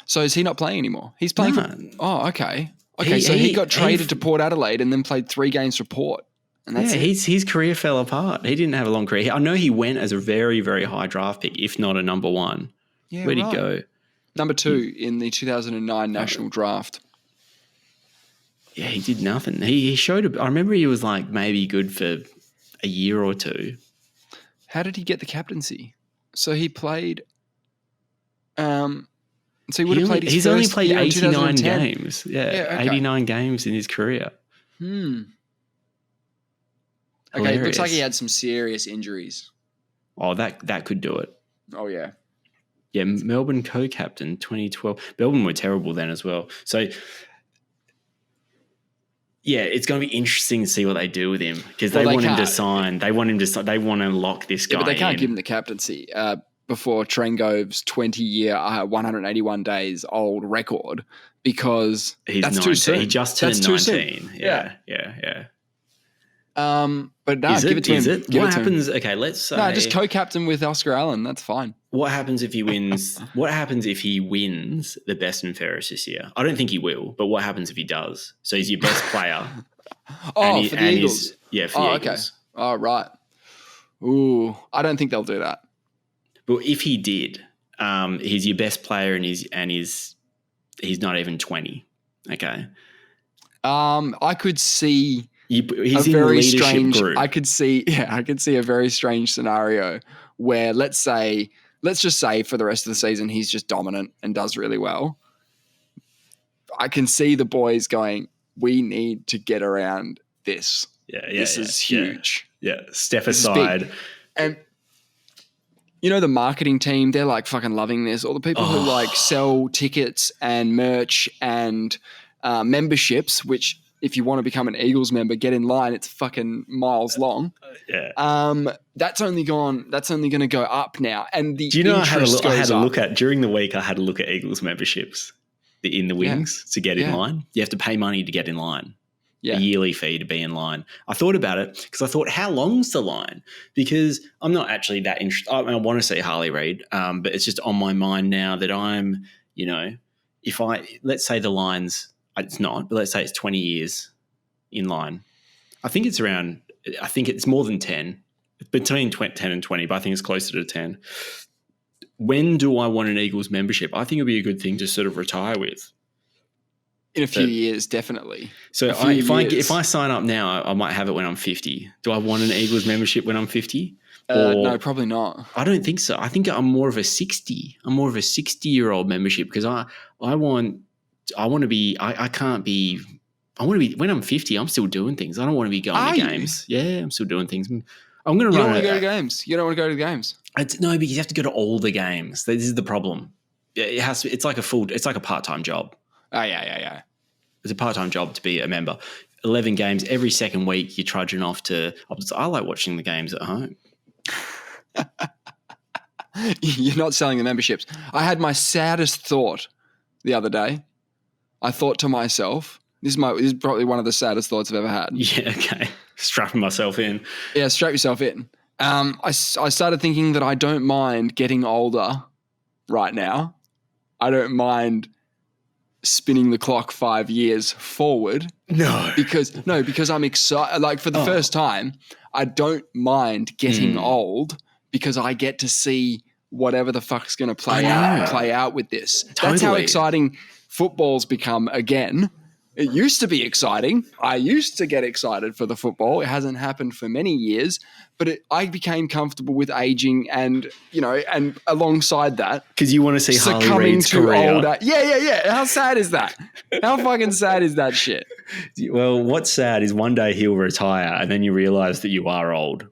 So is he not playing anymore? He's playing okay. Okay, so he got traded to Port Adelaide and then played 3 games for Port. And that's it. His career fell apart. He didn't have a long career. I know he went as a very, very high draft pick, if not a number 1. Yeah, Where'd he go? Number 2 in the 2009 national draft. Yeah, he did nothing. He showed I remember he was like maybe good for a year or 2. How did he get the captaincy? So he played. So he would have played. He's only played 89 games. Yeah, 89 games in his career. Okay, it looks like he had some serious injuries. Oh, that could do it. Oh yeah. Yeah, Melbourne co-captain 2012. Melbourne were terrible then as well. So. Yeah, it's going to be interesting to see what they do with him because they want him to sign. They want to lock this guy in. But they can't give him the captaincy before Trengrove's 20-year, 181 days old record because that's 19. Too soon. He just turned 19. Yeah. But no, give it to him. Is it? What happens? Okay, let's say. No, just co-captain with Oscar Allen. That's fine. What happens if he wins? What happens if he wins the best and fairest this year? I don't think he will, but what happens if he does? So he's your best player. For the Eagles. For the Eagles. Okay. Oh, right. Ooh, I don't think they'll do that. But if he did, he's your best player and he's not even 20. Okay. I could see he's in the leadership group. I could see a very strange scenario where let's just say for the rest of the season he's just dominant and does really well. I can see the boys going, we need to get around this. This is huge. Yeah. Step aside. And the marketing team, they're like fucking loving this. All the people who like sell tickets and merch and memberships, which if you want to become an Eagles member, get in line. It's fucking miles long. That's only going to go up now. And the do you know I had a look at during the week. I had a look at Eagles memberships in the wings to get in line. You have to pay money to get in line. A yearly fee to be in line. I thought about it because I thought, how long's the line? Because I'm not actually that interested. I want to see Harley Reid, but it's just on my mind now that I'm, let's say the line's, it's not, but let's say it's 20 years in line. I think it's more than 10. It's between 10 and 20, but I think it's closer to 10. When do I want an Eagles membership? I think it'd be a good thing to sort of retire with. In a few years, definitely. So if I sign up now, I might have it when I'm 50. Do I want an Eagles membership when I'm 50? No, probably not. I don't think so. I think I'm more of a 60. I'm more of a 60-year-old membership because I want to be. I can't be. I want to be when I'm 50. I'm still doing things. I don't want to be going to games. Yeah, I'm still doing things. I'm going to run. You don't want to go to games. You don't want to go to the games. No, because you have to go to all the games. This is the problem. It has to. It's like a part-time job. Oh, yeah. It's a part-time job to be a member. 11 games every second week. You're trudging off to. I like watching the games at home. You're not selling the memberships. I had my saddest thought the other day. I thought to myself, this is probably one of the saddest thoughts I've ever had. Yeah, okay. Strapping myself in. Yeah, strap yourself in. I started thinking that I don't mind getting older right now. I don't mind spinning the clock 5 years forward. No. Because I'm excited. Like for the first time, I don't mind getting old because I get to see whatever the fuck's going to play out with this. Totally. That's how exciting football's become again. It used to be exciting. I used to get excited for the football. It hasn't happened for many years, but I became comfortable with aging and alongside that. Because you want to see Harley Reid's career. Older. Yeah. How sad is that? How fucking sad is that shit? Well, what's sad is one day he'll retire and then you realize that you are old.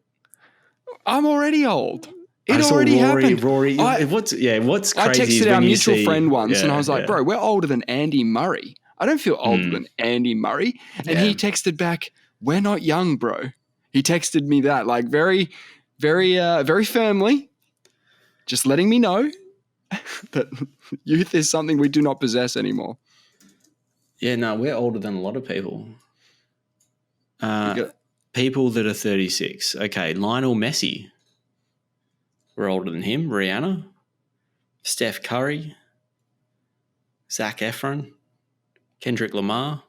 I'm already old. It already happened. What's crazy I texted our mutual friend once and I was like, bro, we're older than Andy Murray. I don't feel older than Andy Murray. And he texted back, we're not young, bro. He texted me that like very, very, very firmly, just letting me know that youth is something we do not possess anymore. Yeah, no, we're older than a lot of people. People that are 36. Okay, Lionel Messi. We're older than him. Rihanna. Steph Curry. Zac Efron. Kendrick Lamar,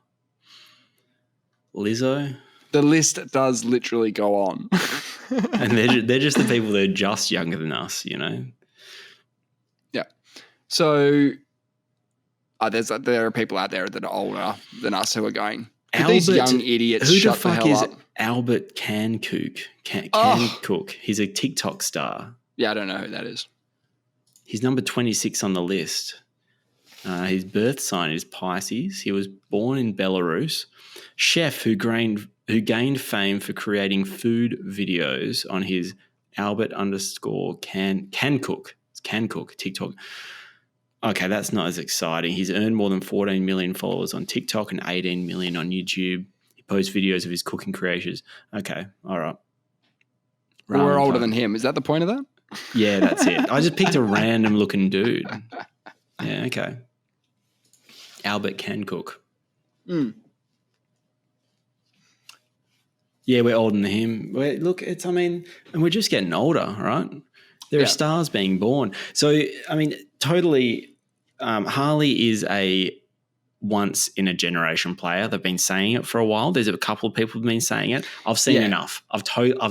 Lizzo. The list does literally go on. And they're just the people that are just younger than us, Yeah. So there are people out there that are older than us who are going, these young idiots shut the hell up. Albert Cancook? Cancook. He's a TikTok star. Yeah, I don't know who that is. He's number 26 on the list. His birth sign is Pisces. He was born in Belarus. Chef who gained fame for creating food videos on his Albert _Cancook. It's Cancook, TikTok. Okay, that's not as exciting. He's earned more than 14 million followers on TikTok and 18 million on YouTube. He posts videos of his cooking creations. Okay, all right. We're older than him. Is that the point of that? Yeah, that's it. I just picked a random looking dude. Yeah, okay. Albert Cancook. Yeah, we're older than him. And we're just getting older, right? There are stars being born. So, totally, Harley is a once in a generation player. They've been saying it for a while. There's a couple of people who've been saying it. I've seen enough. I've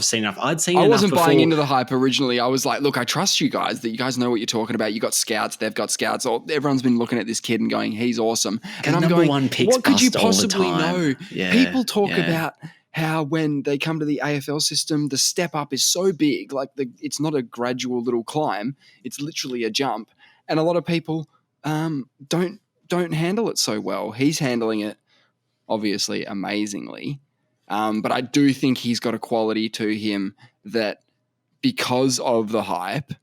seen enough. I'd seen enough. I wasn't before. buying into the hype originally. I was like, look, I trust you guys that you guys know what you're talking about. You got scouts. They've got scouts. Everyone's been looking at this kid and going, he's awesome. And I'm going, what could you possibly know? Yeah, people talk about how when they come to the AFL system, the step up is so big. Like it's not a gradual little climb. It's literally a jump. And a lot of people don't handle it so well. He's handling it obviously amazingly. But I do think he's got a quality to him that because of the hype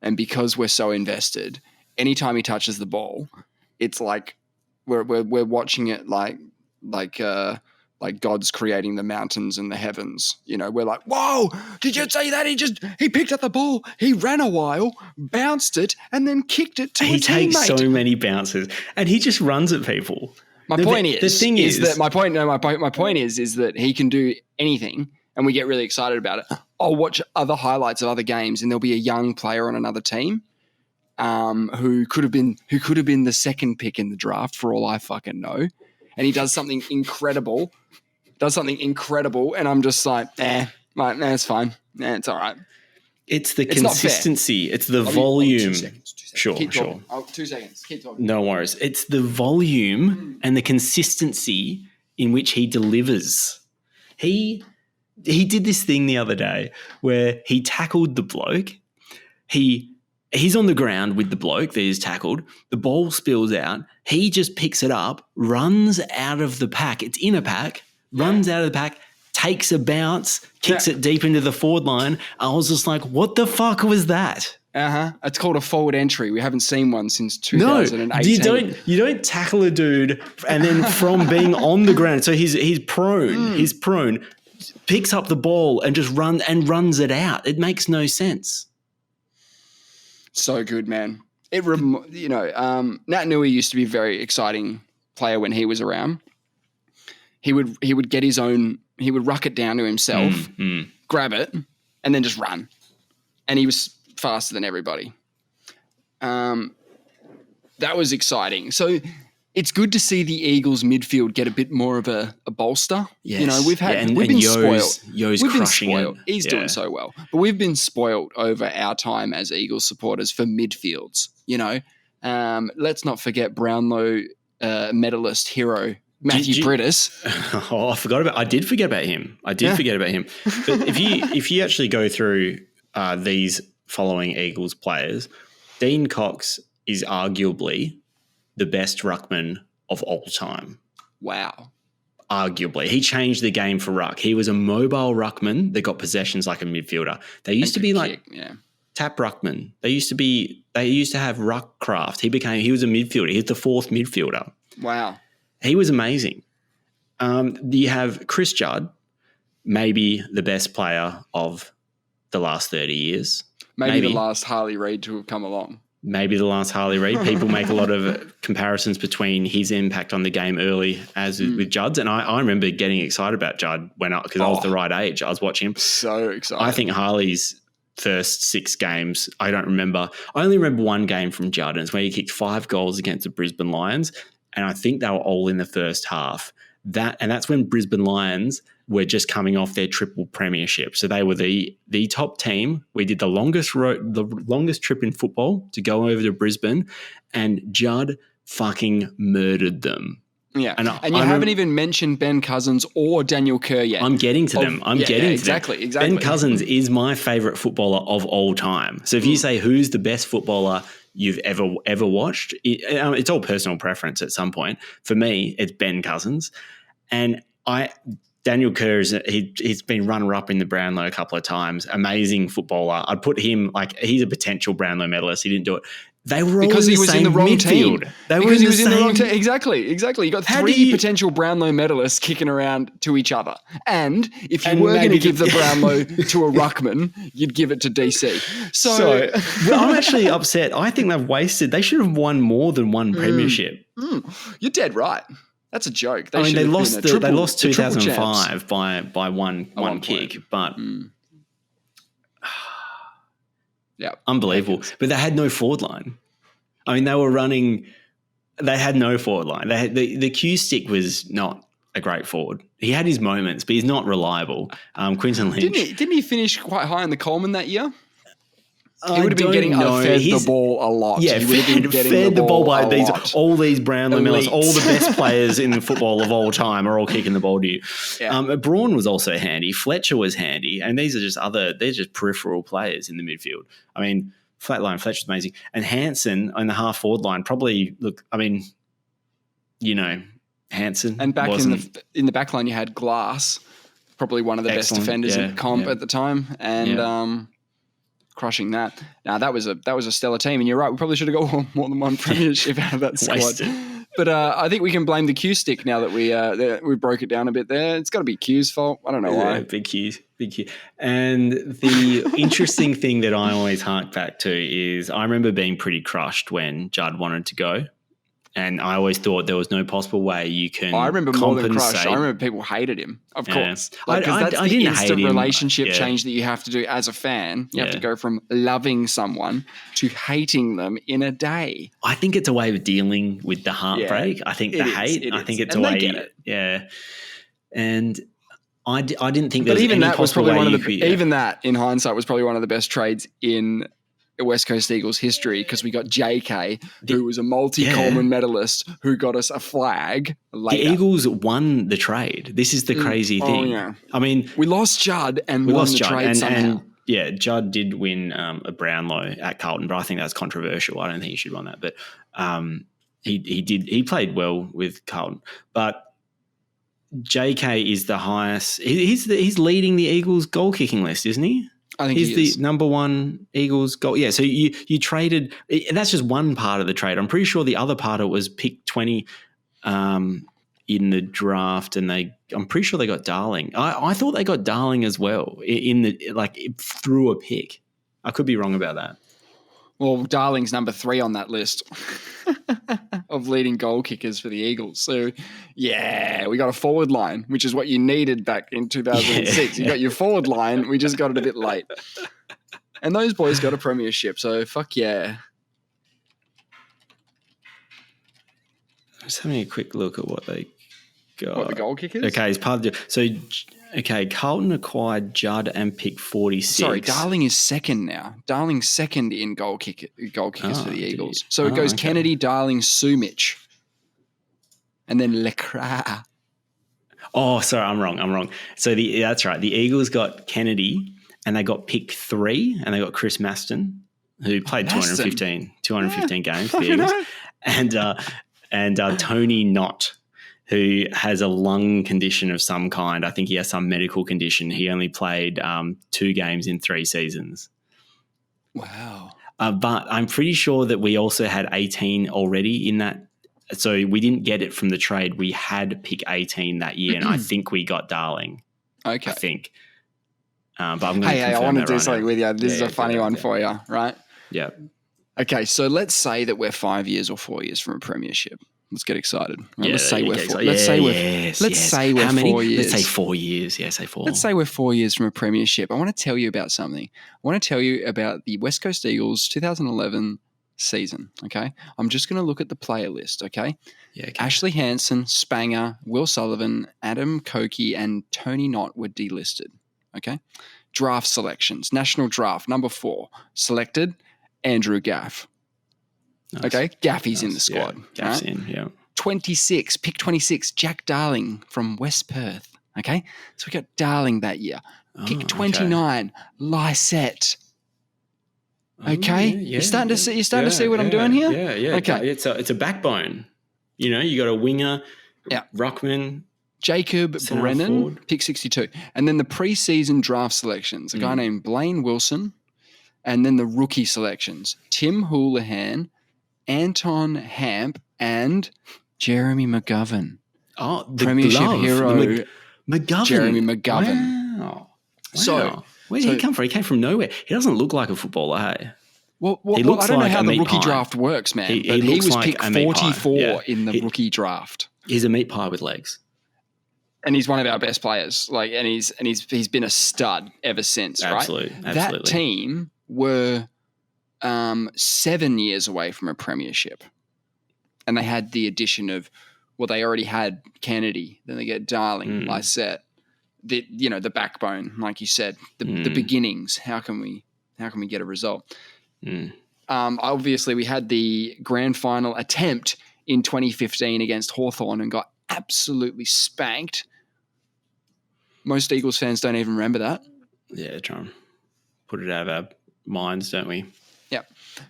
and because we're so invested, anytime he touches the ball, it's like we're watching it like God's creating the mountains and the heavens. You know, we're like, whoa, did you see that? He picked up the ball, he ran a while, bounced it, and then kicked it to a teammate. He takes so many bounces and he just runs at people. My point is that he can do anything and we get really excited about it. I'll watch other highlights of other games and there'll be a young player on another team who could have been the second pick in the draft for all I fucking know. And he does something incredible. And I'm just like, it's fine. It's all right. It's the consistency. It's the volume. 2 seconds. Sure. 2 seconds. Keep talking. No worries. It's the volume and the consistency in which he delivers. He did this thing the other day where he tackled the bloke. He's on the ground with the bloke that he's tackled. The ball spills out. He just picks it up, runs out of the pack. It's in a pack, runs out of the pack, takes a bounce, kicks it deep into the forward line. I was just like, what the fuck was that? It's called a forward entry. We haven't seen one since 2018. No, you don't tackle a dude and then from being on the ground. So he's prone, picks up the ball and just runs it out. It makes no sense. So good, man. Nat Nui used to be a very exciting player when he was around. He would get his own. He would ruck it down to himself, grab it, and then just run. And he was faster than everybody. That was exciting. So it's good to see the Eagles midfield get a bit more of a bolster. Yes. You know, we've been spoiled. Yo's crushing it. He's doing so well. But we've been spoiled over our time as Eagles supporters for midfields. You know, let's not forget Brownlow medalist hero Matthew Brittis. I did forget about him. But if you actually go through these following Eagles players, Dean Cox is arguably the best ruckman of all time. Wow. Arguably. He changed the game for ruck. He was a mobile ruckman that got possessions like a midfielder. They used to be tap ruckman. They used to have ruck craft. He was a midfielder. He's the fourth midfielder. Wow. He was amazing. You have Chris Judd, maybe the best player of the last 30 years. Maybe the last Harley Reid to have come along. Maybe the last Harley Reid. People make a lot of comparisons between his impact on the game early with Judd's. And I remember getting excited about Judd because I was the right age. I was watching him. So excited. I think Harley's first 6 games, I don't remember. I only remember one game from Judd, and it's where he kicked 5 goals against the Brisbane Lions. And I think they were all in the first half. That's when Brisbane Lions were just coming off their triple premiership. So they were the top team. We did the longest trip in football to go over to Brisbane, and Judd fucking murdered them. Yeah, and you haven't even mentioned Ben Cousins or Daniel Kerr yet. I'm getting to them. Exactly. Ben Cousins is my favourite footballer of all time. So if you say who's the best footballer you've ever watched, it's all personal preference at some point. For me, it's Ben Cousins. And Daniel Kerr, he's been runner-up in the Brownlow a couple of times. Amazing footballer. I'd put him he's a potential Brownlow medalist. He didn't do it. They were all because in he was in the wrong midfield. team. Because he was in the wrong team. Exactly. You got 3 potential Brownlow medalists kicking around to each other. And if you were going to give the Brownlow to a ruckman, you'd give it to DC. So I'm actually upset. I think they've wasted. They should have won more than one premiership. You're dead right. That's a joke. They lost 2005 by one kick, but yeah, unbelievable. But they had no forward line. I mean, they were running They had no forward line. They had, the Q stick was not a great forward. He had his moments, but he's not reliable. Quinton Lynch. Didn't he finish quite high in the Coleman that year? He I would have been getting fed the ball a lot. Yeah, he would have been getting fed the ball by all these Brownlow medalists, all the best Elites. players in the football of all time are all kicking the ball to you. Yeah. Braun was also handy. Fletcher was handy, and these are just they're just peripheral players in the midfield. I mean, flatline Fletcher's amazing, and Hansen on the half forward line probably look. I mean, Hansen and back in the back line you had Glass, probably one of the best defenders in comp at the time, and crushing that. Now that was a stellar team, and you're right. We probably should have got more than one premiership out of that squad. But I think we can blame the Q stick now that we broke it down a bit there. It's got to be Q's fault. I don't know why. Big Q. And the interesting thing that I always hark back to is I remember being pretty crushed when Judd wanted to go. And I always thought there was no possible way you can I remember more than crushed. I remember people hated him, of course. Because that's the instant relationship change that you have to do as a fan. You have to go from loving someone to hating them in a day. I think it's a way of dealing with the heartbreak. I think the hate. I think it's a way. Yeah. And I didn't think there was any possible way even that, in hindsight, was probably one of the best trades in West Coast Eagles history, because we got JK, who was a multi-Coleman medalist, who got us a flag later. The Eagles won the trade. This is the crazy thing. Yeah. I mean, we lost Judd and we won the trade somehow. And Judd did win a Brownlow at Carlton, but I think that's controversial. I don't think he should have won that. But he did. He played well with Carlton, but JK is the highest. He's leading the Eagles goal kicking list, isn't he? I think he's the number one Eagles goal. Yeah, so you traded. That's just one part of the trade. I'm pretty sure the other part of it was pick 20 in the draft, and I'm pretty sure they got Darling. I thought they got Darling as well through a pick. I could be wrong about that. Well, Darling's number 3 on that list of leading goal kickers for the Eagles. So, we got a forward line, which is what you needed back in 2006. You got your forward line. We just got it a bit late. And those boys got a premiership. So, fuck yeah. Just having a quick look at what they got. What, the goal kickers? Okay, it's part of Carlton acquired Judd and pick 46. Sorry, Darling is second now. Darling's second in goal kickers for the Eagles. So it goes Kennedy, Darling, Sumich, and then Lecras. Oh, sorry, I'm wrong. So that's right. The Eagles got Kennedy, and they got pick 3, and they got Chris Maston, who played 215 games for the Eagles, and Tony Knott, who has a lung condition of some kind. I think he has some medical condition. He only played 2 games in 3 seasons. Wow. But I'm pretty sure that we also had 18 already in that. So we didn't get it from the trade. We had pick 18 that year, and I think we got Darling. Okay. I think. But I'm going to I want to do something with you. This is a funny one for you, right? Yeah. Okay, so let's say that we're 5 years or 4 years from a premiership. Let's get excited. Right? Yeah, let's say we're 4 years. How many? Let's say 4 years. Yeah, say 4. Let's say we're 4 years from a premiership. I want to tell you about something. I want to tell you about the West Coast Eagles 2011 season, okay? I'm just going to look at the player list, okay? Yeah. Okay. Ashley Hansen, Spanger, Will Sullivan, Adam Koke, and Tony Knott were delisted, okay? Draft selections. National draft, number 4. Selected, Andrew Gaff. Nice. Okay, Gaffey's in the squad. Yeah, Gaff's in, yeah. 26, pick 26, Jack Darling from West Perth. Okay, so we got Darling that year. Pick 29, Lysette. Okay, you're starting to see what I'm doing here. Yeah. Okay, it's a backbone. You got a winger, Ruckman, Jacob Brennan, forward. Pick 62, and then the preseason draft selections. A guy named Blaine Wilson, and then the rookie selections: Tim Houlihan, Anton Hamp, and Jeremy McGovern. Oh, the premiership hero, McGovern. Jeremy McGovern. Wow. So where did he come from? He came from nowhere. He doesn't look like a footballer, hey? Well, I don't know how the rookie draft works, man. He was like picked 44 in the rookie draft. He's a meat pie with legs, and he's one of our best players. And he's been a stud ever since. Absolutely, right? That team were 7 years away from a premiership. and they had the addition of, well, they already had Kennedy, then they get Darling, Lysette, the backbone, like you said, the beginnings. How can we get a result? Obviously, we had the grand final attempt in 2015 against Hawthorn and got absolutely spanked. Most Eagles fans don't even remember that. Yeah, try and put it out of our minds, don't we? Yeah.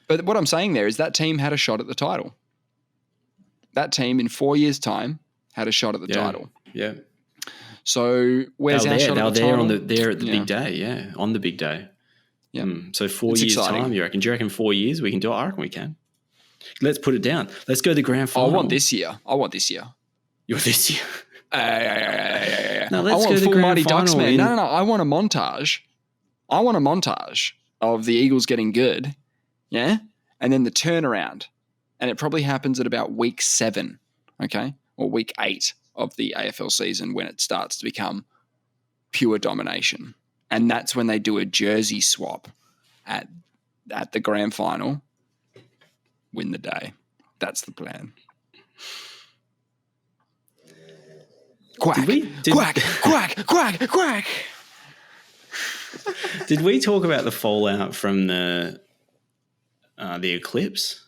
But what I'm saying there is that team had a shot at the title. That team in 4 years' time had a shot at the title. Yeah. So where's our shot at the title? There at the big day, on the big day. Yeah. So 4 years' time, you reckon? Do you reckon 4 years we can do it? I reckon we can. Let's put it down. Let's go to the grand final. I want this year. You're this year. No, let's go to the grand final. No. I want a montage. Of the Eagles getting good. Yeah. And then the turnaround. And it probably happens at about week 7. Okay. Or week 8 of the AFL season when it starts to become pure domination. And that's when they do a jersey swap at the grand final. Win the day. That's the plan. Quack, quack. Did we talk about the fallout from the eclipse?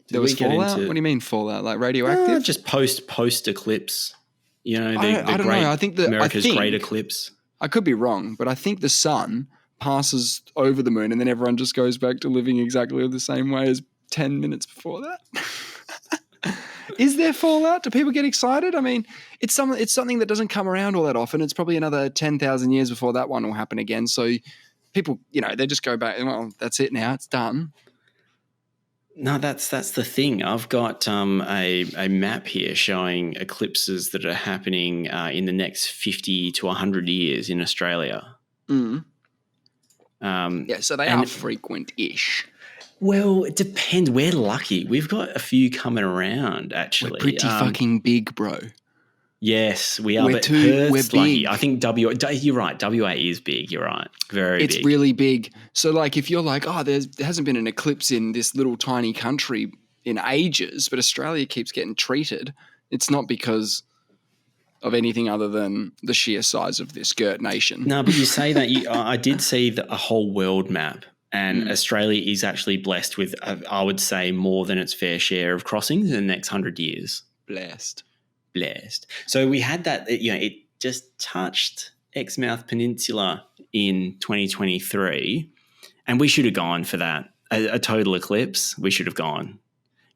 There was fallout? What do you mean fallout? Like radioactive? Just post-eclipse. I don't know. I think America's great eclipse. I could be wrong, but I think the sun passes over the moon and then everyone just goes back to living exactly the same way as 10 minutes before that. Is there fallout? Do people get excited? I mean, it's something that doesn't come around all that often. It's probably another 10,000 years before that one will happen again. So people, they just go back, well, that's it now. It's done. No, that's the thing. I've got a map here showing eclipses that are happening in the next 50 to 100 years in Australia. So they are frequent-ish. Well, it depends. We're lucky. We've got a few coming around, actually. We're pretty fucking big, bro. Yes, we are. We're big. Lucky. I think you're right. WA is big. You're right. Very big. It's really big. So, like, if you're like, there hasn't been an eclipse in this little tiny country in ages, but Australia keeps getting treated, it's not because of anything other than the sheer size of this girt nation. No, but you say that. I did see a whole world map. And Australia is actually blessed with, I would say, more than its fair share of crossings in the next 100 years. Blessed. So we had that, it just touched Exmouth Peninsula in 2023, and we should have gone for that. A total eclipse, we should have gone.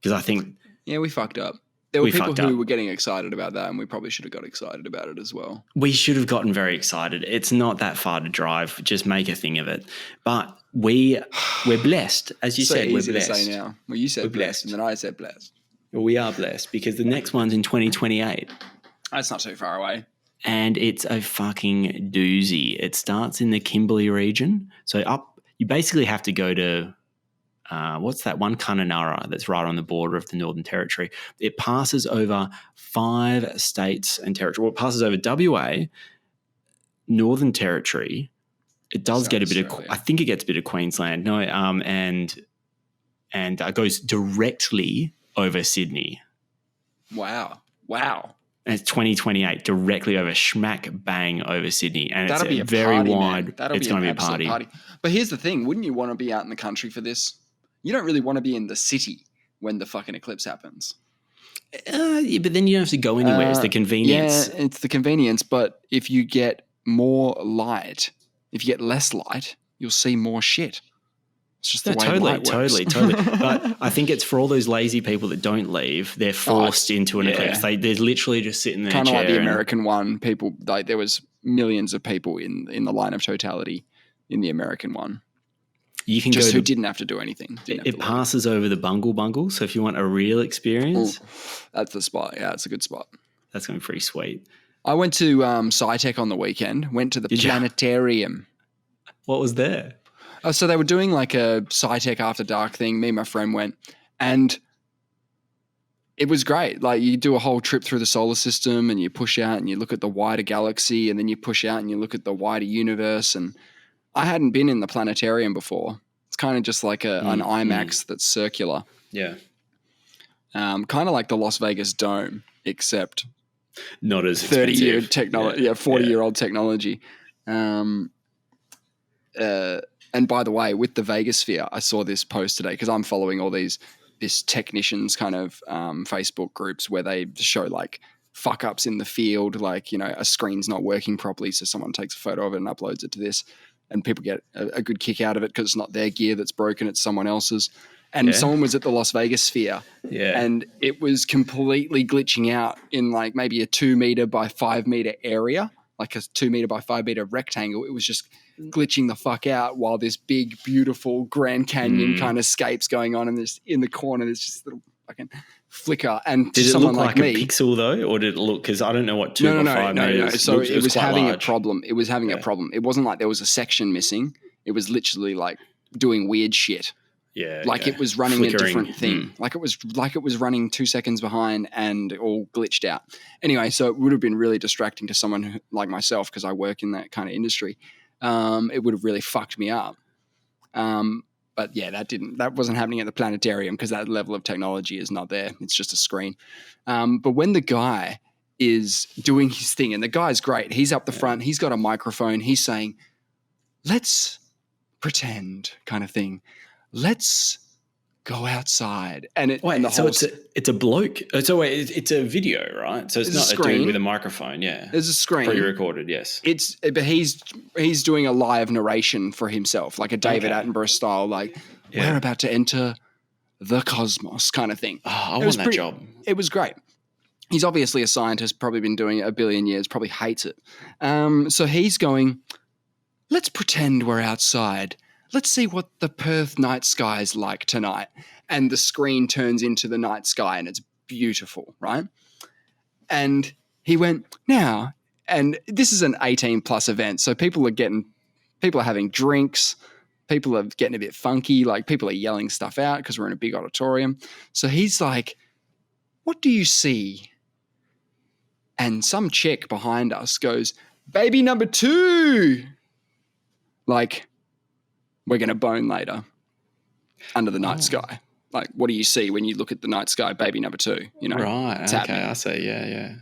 Because I think... Yeah, we fucked up. There were people who were getting excited about that, and we probably should have got excited about it as well. We should have gotten very excited. It's not that far to drive. Just make a thing of it. But we're blessed. As you said, we're blessed. To say now. Well, you said blessed, and then I said blessed. Well, we are blessed because the next one's in 2028. That's not too far away. And it's a fucking doozy. It starts in the Kimberley region. So you basically have to go to... what's that one? Kununurra that's right on the border of the Northern Territory. It passes over 5 states and territory. Well, it passes over WA, Northern Territory. It does get a bit of, I think it gets a bit of Queensland. No, and it goes directly over Sydney. Wow. And it's 2028, directly over, smack bang over Sydney. And that'll it's be a very party, wide. Man. It's going to be a party. But here's the thing. Wouldn't you want to be out in the country for this? You don't really want to be in the city when the fucking eclipse happens. Yeah, but then you don't have to go anywhere. It's the convenience. Yeah, it's the convenience. But if you get more light, if you get less light, you'll see more shit. It's just the way light works. Totally. But I think it's for all those lazy people that don't leave. They're forced into an eclipse. They're literally just sitting there. Kind of like the American one. People, like, there was millions of people in the line of totality in the American one. You can just who didn't have to do anything. It passes over the Bungle. So if you want a real experience, that's the spot. Yeah, it's a good spot. That's going to be pretty sweet. I went to Scitech on the weekend. Went to the planetarium. What was there? So they were doing like a Scitech after dark thing. Me and my friend went, and it was great. Like, you do a whole trip through the solar system, and you push out and you look at the wider galaxy, and then you push out and you look at the wider universe. And I hadn't been in the planetarium before. It's kind of just like an IMAX that's circular. Yeah. kind of like the Las Vegas Dome, except not as 30-year expensive. technology, 40-year-old technology. And by the way, with the Vegas Sphere, I saw this post today because I'm following all this technicians kind of Facebook groups where they show like fuck ups in the field, like, a screen's not working properly, so someone takes a photo of it and uploads it to this, and people get a good kick out of it because it's not their gear that's broken, it's someone else's. And someone was at the Las Vegas Sphere, and it was completely glitching out in like maybe a 2 meter by 5 meter area, like a 2 meter by 5 meter rectangle. It was just glitching the fuck out while this big, beautiful Grand Canyon kind of scapes going on, and there's in the corner there's just a little fucking flicker. And did it someone look like me, a pixel though, or did it look? Because I don't know what 2 by 5 meters. No. So it was having large. a problem. It was having a problem. It wasn't like there was a section missing. It was literally like doing weird shit. Yeah, like it was running flickering. A different thing. Like it was running 2 seconds behind and all glitched out. Anyway, so it would have been really distracting to someone like myself because I work in that kind of industry. It would have really fucked me up. But yeah, that wasn't happening at the planetarium because that level of technology is not there. It's just a screen. But when the guy is doing his thing, and the guy's great, he's up the front, he's got a microphone, he's saying, let's pretend kind of thing. Let's go outside. And it's a bloke. So wait, it's a video, right? So it's not a dude with a microphone. Yeah, there's a screen pre-recorded. Yes, but he's doing a live narration for himself, like a David Attenborough style, like we're about to enter the cosmos kind of thing. Oh, I want that job. It was great. He's obviously a scientist, probably been doing it a billion years, probably hates it. So he's going, let's pretend we're outside. Let's see what the Perth night sky is like tonight. And the screen turns into the night sky and it's beautiful, right? And he went, now, and this is an 18 plus event. So people are having drinks. People are getting a bit funky. Like people are yelling stuff out because we're in a big auditorium. So he's like, what do you see? And some chick behind us goes, baby number 2. Like, we're going to bone later under the night sky. Like, what do you see when you look at the night sky, baby number 2? Right. It's okay. happening. I see. Yeah.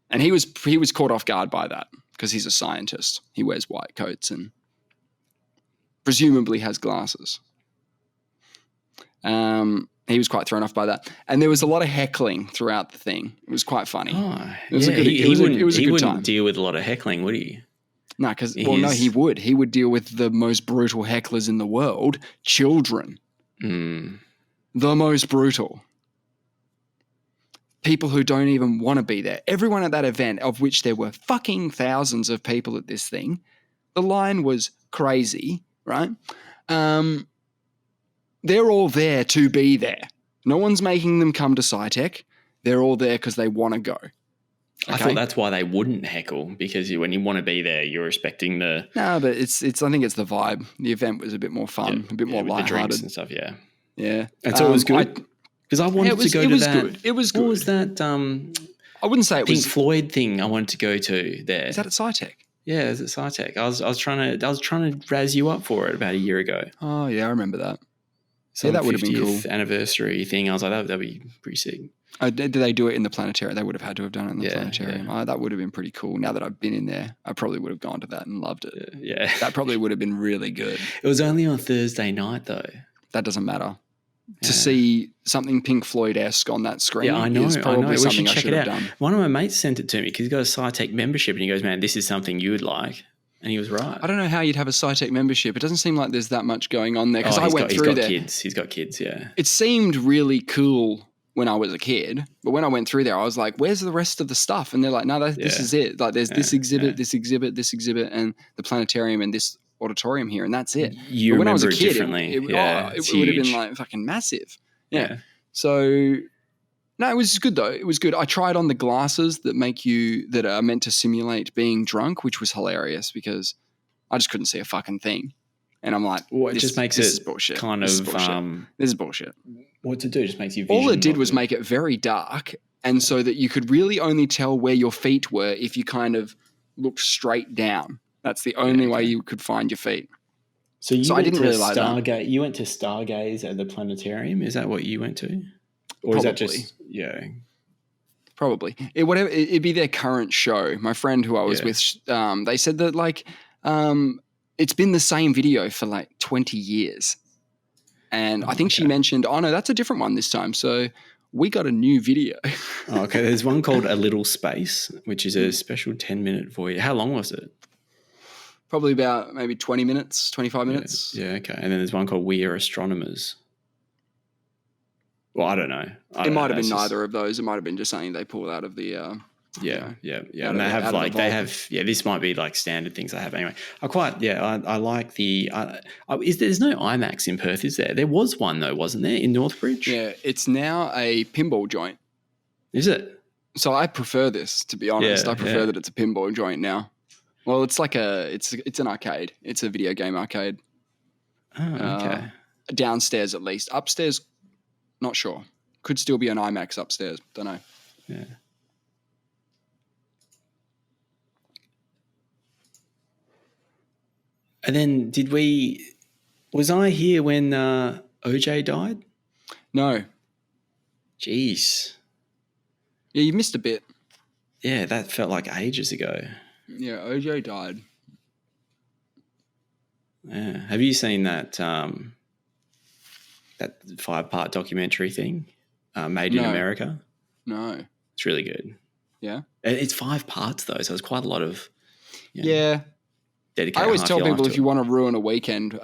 And he was caught off guard by that because he's a scientist. He wears white coats and presumably has glasses. He was quite thrown off by that. And there was a lot of heckling throughout the thing. It was quite funny. Oh, it was a good time. He wouldn't deal with a lot of heckling, would he? No, because he would. He would deal with the most brutal hecklers in the world, children. The most brutal. People who don't even want to be there. Everyone at that event, of which there were fucking thousands of people at this thing, the line was crazy, right? They're all there to be there. No one's making them come to Scitech. They're all there because they want to go. Okay. I thought that's why they wouldn't heckle, because when you want to be there, you're expecting the. No, but it's. I think it's the vibe. The event was a bit more fun, a bit more lighthearted, the drinks and stuff. Yeah, yeah. And so it was good because I wanted to go to that. Good. It was good. What was that? I wouldn't say it was Pink Floyd thing. I wanted to go to there. Is that at Scitech? Yeah, it's at Scitech. I was trying to razz you up for it about a year ago. Oh yeah, I remember that. Yeah, that would have been cool. Anniversary thing. I was like, that'd be pretty sick. Did they do it in the planetarium? They would have had to have done it in the planetarium. Yeah. That would have been pretty cool. Now that I've been in there, I probably would have gone to that and loved it. Yeah. That probably would have been really good. It was only on Thursday night, though. That doesn't matter. Yeah. To see something Pink Floyd-esque on that screen is probably something I should have done. One of my mates sent it to me because he's got a Scitech membership and he goes, man, this is something you would like. And he was right. I don't know how you'd have a Scitech membership. It doesn't seem like there's that much going on there because I went through there. He's got kids, yeah. It seemed really cool when I was a kid, but when I went through there, I was like, where's the rest of the stuff? And they're like, no, this is it. Like there's this exhibit, this exhibit, and the planetarium and this auditorium here, and that's it. You when I was a kid, differently. It would have been like fucking massive. Yeah. So no, it was good though. It was good. I tried on the glasses that are meant to simulate being drunk, which was hilarious because I just couldn't see a fucking thing. And I'm like, well, it just makes it bullshit. Kind of this is bullshit. What to do? Just makes you. All it did was make it very dark, and so that you could really only tell where your feet were if you kind of looked straight down. That's the only way you could find your feet. So I didn't really like that. You went to Stargaze at the planetarium. Is that what you went to? Or is that Probably. just Probably. It'd be their current show. My friend who I was with, they said that like it's been the same video for like 20 years. And I think she mentioned, oh no, that's a different one this time. So we got a new video. Okay, there's one called A Little Space, which is a special 10-minute voyage. How long was it? Probably about maybe 20 minutes, 25 minutes. Yeah, okay. And then there's one called We Are Astronomers. Well, I don't know. It might have been neither of those. It might have been just something they pulled out of the Yeah. And this might be like standard things I have anyway. I like the. There's no IMAX in Perth, is there? There was one though, wasn't there, in Northbridge? Yeah, it's now a pinball joint. Is it? So I prefer this, to be honest. I prefer that it's a pinball joint now. Well, it's like it's an arcade. It's a video game arcade. Oh, okay. Downstairs at least. Upstairs, not sure. Could still be an IMAX upstairs. Don't know. Yeah. And then was I here when OJ died? No. Jeez. Yeah, you missed a bit. Yeah, that felt like ages ago. Yeah, OJ died. Yeah. Have you seen that that 5-part documentary thing, Made in America? No. It's really good. Yeah? It's 5 parts though, so it's quite a lot of I always tell people if you want to ruin a weekend,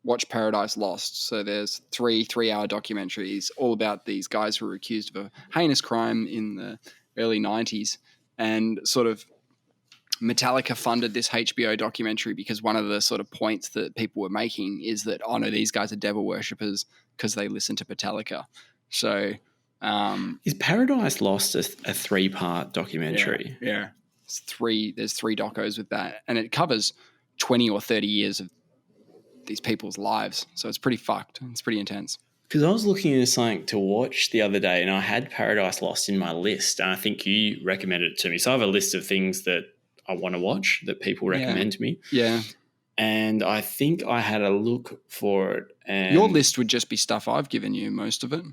watch Paradise Lost. So there's 3-hour documentaries all about these guys who were accused of a heinous crime in the early 90s. And sort of Metallica funded this HBO documentary because one of the sort of points that people were making is that, oh no, these guys are devil worshippers because they listen to Metallica. So is Paradise Lost a 3-part documentary? Yeah. There's 3 docos with that, and it covers 20 or 30 years of these people's lives. So it's pretty fucked. It's pretty intense. Because I was looking into something to watch the other day, and I had Paradise Lost in my list, and I think you recommended it to me. So I have a list of things that I want to watch that people recommend to me. Yeah. And I think I had a look for it. And your list would just be stuff I've given you, most of it.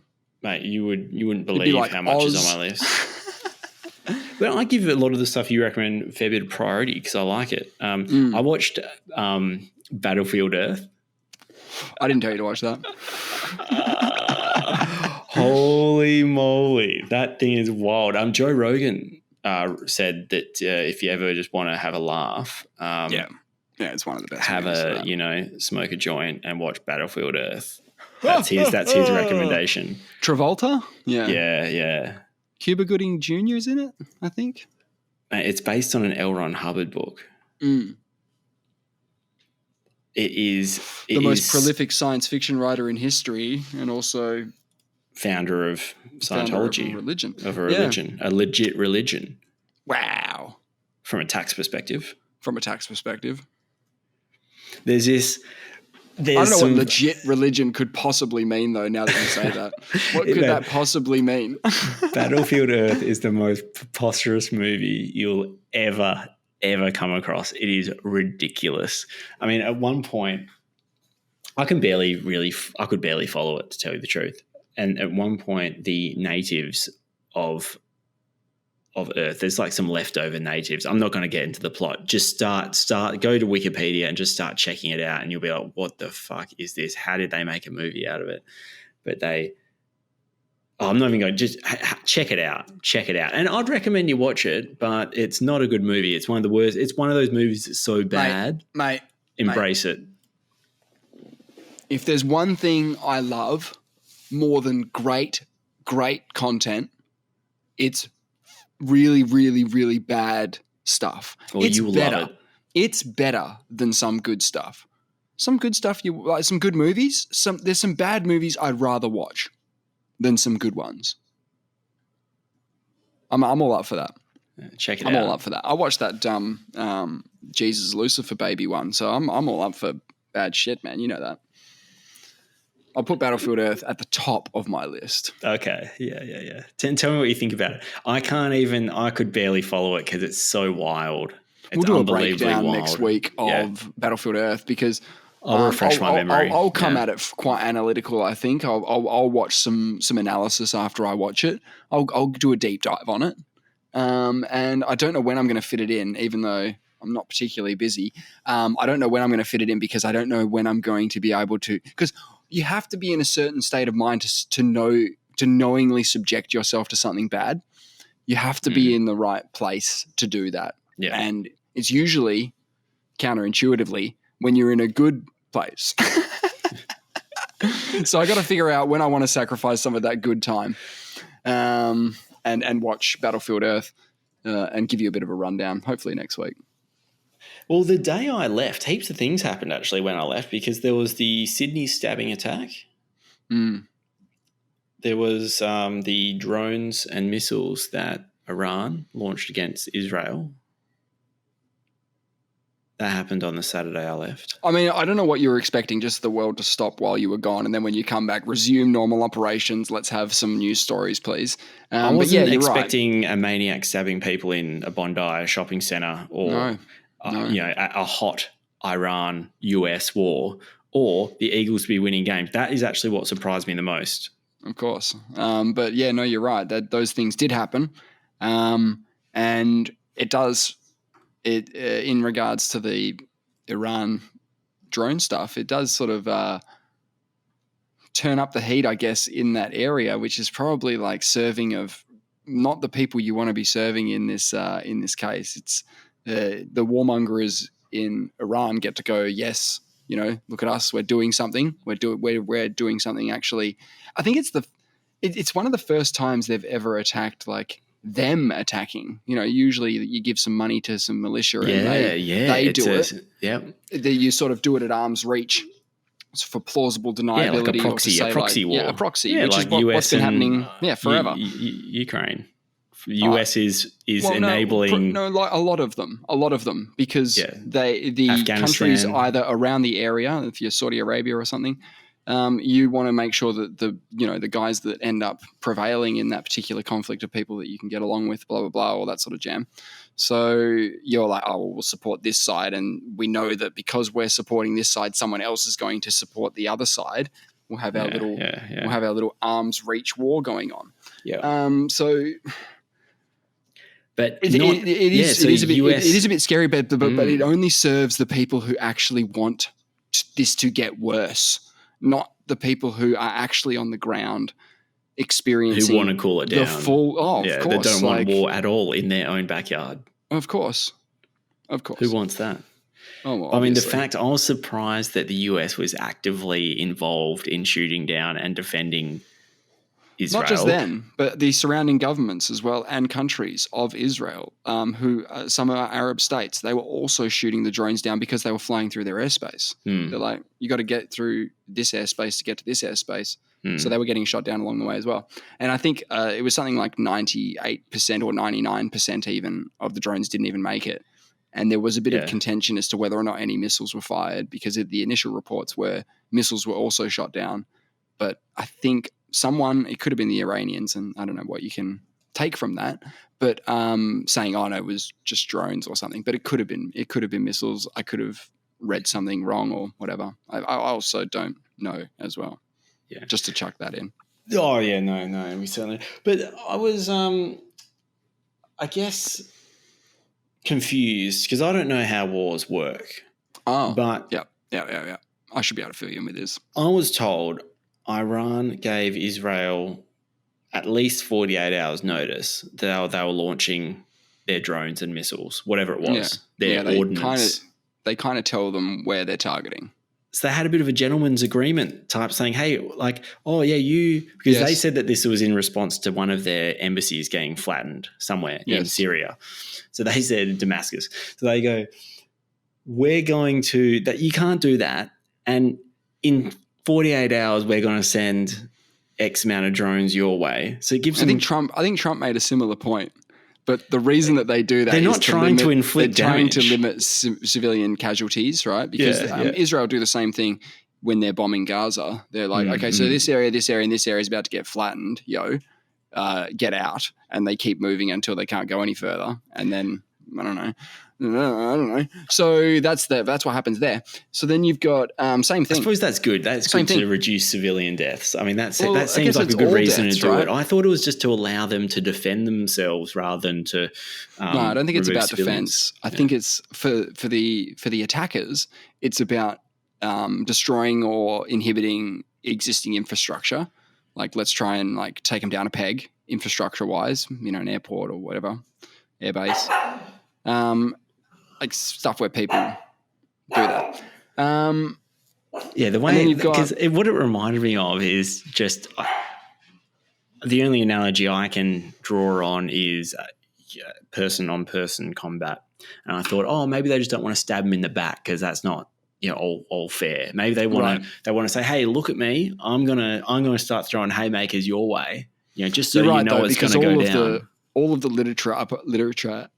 Mate, you wouldn't believe like how much is on my list. But I give a lot of the stuff you recommend a fair bit of priority because I like it. I watched Battlefield Earth. I didn't tell you to watch that. Holy moly. That thing is wild. Joe Rogan said that if you ever just want to have a laugh. It's one of the best. Smoke a joint and watch Battlefield Earth. That's his recommendation. Travolta? Yeah. Yeah. Cuba Gooding Jr. is in it, I think. It's based on an L. Ron Hubbard book. It is the most prolific science fiction writer in history, and also founder of Scientology, of a religion, a legit religion. Wow! From a tax perspective, there's this. I don't know what legit religion could possibly mean, though, now that you say that. What could that possibly mean? Battlefield Earth is the most preposterous movie you'll ever come across. It is ridiculous. I mean, at one point, I could barely follow it, to tell you the truth. And at one point, the natives of Earth, there's like some leftover natives. I'm not going to get into the plot. Just go to Wikipedia and just start checking it out, and you'll be like, what the fuck is this? How did they make a movie out of it? But I'm not even going to just check it out. And I'd recommend you watch it, but it's not a good movie. It's one of the worst. It's one of those movies that's so bad. Mate. Embrace it. If there's one thing I love more than great content, it's really, really, really bad stuff. Well, it's better. Love it. It's better than some good stuff. Some good stuff, you like some good movies. There's some bad movies I'd rather watch than some good ones. I'm all up for that. Check it out. I'm all up for that. I watched that dumb Jesus Lucifer baby one, so I'm all up for bad shit, man. You know that. I'll put Battlefield Earth at the top of my list. Okay. Yeah. Tell me what you think about it. I could barely follow it because it's so wild. It's we'll do a breakdown next week of Battlefield Earth because I'll refresh my memory. I'll come at it quite analytical. I think I'll watch some analysis after I watch it. I'll do a deep dive on it, and I don't know when I'm going to fit it in, even though I'm not particularly busy. I don't know when I'm going to fit it in because I don't know when I'm going to be able to. Because you have to be in a certain state of mind to knowingly subject yourself to something bad. You have to be in the right place to do that. Yeah. And it's usually counterintuitively when you're in a good place. So I got to figure out when I want to sacrifice some of that good time, and watch Battlefield Earth, and give you a bit of a rundown, hopefully next week. Well, the day I left, heaps of things happened actually when I left, because there was the Sydney stabbing attack. There was the drones and missiles that Iran launched against Israel. That happened on the Saturday I left. I mean, I don't know what you were expecting, just the world to stop while you were gone, and then when you come back, resume normal operations. Let's have some news stories, please. I wasn't expecting right. a maniac stabbing people in a Bondi shopping centre, or a hot Iran-US war, or the Eagles to be winning games. That is actually what surprised me the most. Of course. But yeah, no, you're right. Those things did happen. And it does, in regards to the Iran drone stuff, it does sort of turn up the heat, I guess, in that area, which is probably like serving of not the people you want to be serving in this case. It's the warmongers in Iran get to go, yes, look at us, we're doing something. We're doing something actually. I think it's one of the first times they've ever attacked, like them attacking. Usually you give some money to some militia and they do it. Yeah. You sort of do it at arm's reach for plausible deniability. Like a proxy war. Yeah, a proxy, which like is what's been happening forever. Ukraine. US is enabling. Like a lot of them, because the countries either around the area, if you're Saudi Arabia or something, you want to make sure that the guys that end up prevailing in that particular conflict are people that you can get along with, blah blah blah, all that sort of jam. So you're like, oh, well, we'll support this side, and we know that because we're supporting this side, someone else is going to support the other side. We'll have our little arms reach war going on. Yeah. But it is a bit scary, but it only serves the people who actually want this to get worse, not the people who are actually on the ground experiencing. Who want to cool it down. Of course. That don't want war at all in their own backyard. Of course. Who wants that? Oh, well, I mean, the fact I was surprised that the US was actively involved in shooting down and defending Israel. Not just them, but the surrounding governments as well, and countries of Israel, who some are Arab states. They were also shooting the drones down because they were flying through their airspace. They're like, you got to get through this airspace to get to this airspace. So they were getting shot down along the way as well. And I think it was something like 98% or 99% even of the drones didn't even make it. And there was a bit of contention as to whether or not any missiles were fired, because the initial reports were missiles were also shot down. But I think it could have been the Iranians, and I don't know what you can take from that, but saying, oh no, it was just drones or something, but it could have been missiles. I could have read something wrong or whatever. I also don't know as well. Yeah. Just to chuck that in. Oh yeah, no, we certainly, but I was, I guess, confused because I don't know how wars work. Oh, but yeah. I should be able to fill you in with this. I was told Iran gave Israel at least 48 hours notice that they were launching their drones and missiles, whatever it was, their ordnance. They kind of tell them where they're targeting. So they had a bit of a gentleman's agreement type saying, hey, like, oh yeah, because they said that this was in response to one of their embassies getting flattened somewhere in Syria. So they said Damascus. So they go, we're going to, that you can't do that. And in 48 hours, we're going to send X amount of drones your way. So it gives them. I think Trump made a similar point, but the reason that they do that they're not trying to inflict damage. They're trying to limit civilian casualties, right? Because Israel do the same thing when they're bombing Gaza. They're like, okay, so this area, and this area is about to get flattened. Get out, and they keep moving until they can't go any further, and then I don't know. So that's what happens there. So then you've got same thing. I suppose that's good. That's Same good thing. to reduce civilian deaths. I mean, that Well, seems like a good all reason deaths, to do right? it. I thought it was just to allow them to defend themselves rather than to. No, I don't think it's about civilians. defense. I think it's for the attackers. It's about destroying or inhibiting existing infrastructure. Like, let's try and like take them down a peg, infrastructure wise. An airport or whatever, airbase. Like stuff where people do that. The way because what it reminded me of is just the only analogy I can draw on is person-on-person combat, and I thought, maybe they just don't want to stab him in the back because that's not all fair. Maybe they want to say, hey, look at me, I'm gonna start throwing haymakers your way, just so You're right, it's going to go down. All of the literature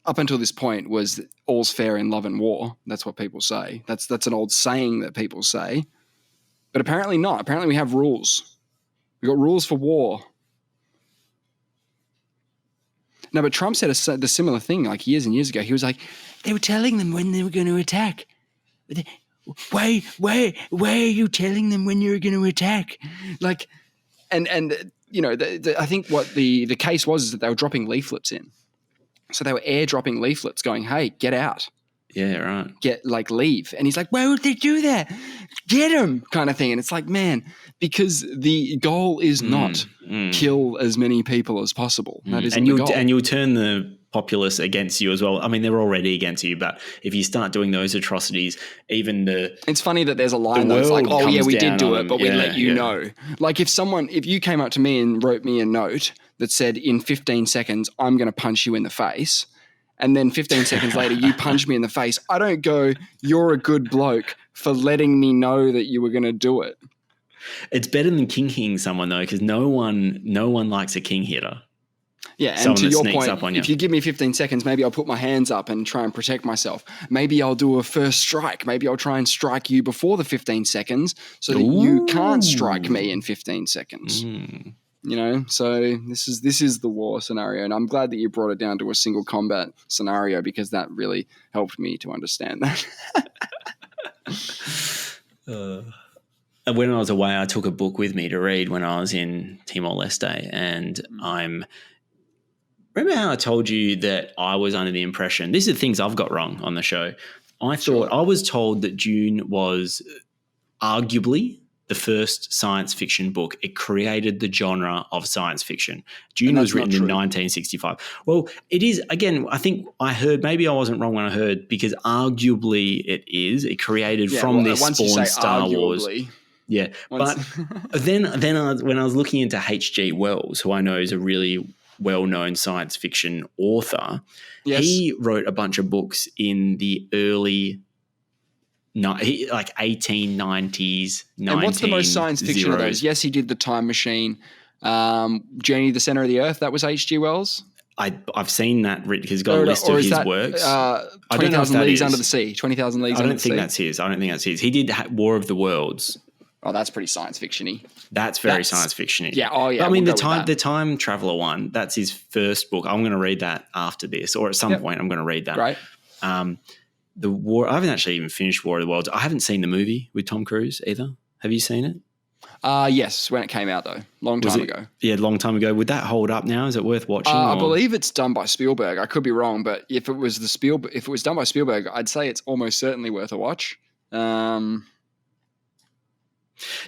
up until this point was all's fair in love and war. That's what people say. That's an old saying that people say, but apparently not. Apparently we have rules. We got rules for war. No, but Trump said the similar thing like years and years ago. He was like, they were telling them when they were going to attack. Why are you telling them when you're going to attack? Like, and I think what the case was is that they were dropping leaflets in. So they were airdropping leaflets going, hey, get out. Yeah, right. Leave. And he's like, why would they do that? Get him, kind of thing. And it's like, man, because the goal is not kill as many people as possible. That isn't the goal. And you'll turn the populace against you as well. I mean, they're already against you, but if you start doing those atrocities, it's funny that there's a line that's like, oh yeah, we did do it, but we let you know. Like if you came up to me and wrote me a note that said in 15 seconds, I'm going to punch you in the face, and then 15 seconds later you punch me in the face, I don't go, you're a good bloke for letting me know that you were going to do it. It's better than king hitting someone though, because no one likes a king hitter. Yeah, and to your point, if you give me 15 seconds, maybe I'll put my hands up and try and protect myself. Maybe I'll do a first strike. Maybe I'll try and strike you before the 15 seconds so that you can't strike me in 15 seconds. So this is the war scenario, and I'm glad that you brought it down to a single combat scenario because that really helped me to understand that. When I was away, I took a book with me to read when I was in Timor-Leste, and remember how I told you that I was under the impression, these are the things I've got wrong on the show. I was told that Dune was arguably the first science fiction book. It created the genre of science fiction. Dune was written in 1965. Well, it is, again, I think I heard, maybe I wasn't wrong when I heard, because arguably it is. It created from this spawned Star Wars. Yeah, but then when I was looking into H.G. Wells, who I know is a really well-known science fiction author, he wrote a bunch of books in the early 1890s, And what's the most science fiction of those? Yes, he did The Time Machine, Journey to the Center of the Earth. That was H.G. Wells. I've seen that written because he's got a list of his works. 20,000 Leagues Under the Sea. 20,000 Leagues Under the Sea. I don't think that's his. He did War of the Worlds. Oh, that's pretty science fiction-y. That's very science fiction-y. Yeah, oh yeah. I mean, the Time Traveler one, that's his first book. I'm going to read that after this, or at some point I'm going to read that. Right. The War, I haven't actually even finished War of the Worlds. I haven't seen the movie with Tom Cruise either. Have you seen it? Yes, when it came out though, long time ago. Yeah, long time ago. Would that hold up now? Is it worth watching? I believe it's done by Spielberg. I could be wrong, but if it was done by Spielberg, I'd say it's almost certainly worth a watch.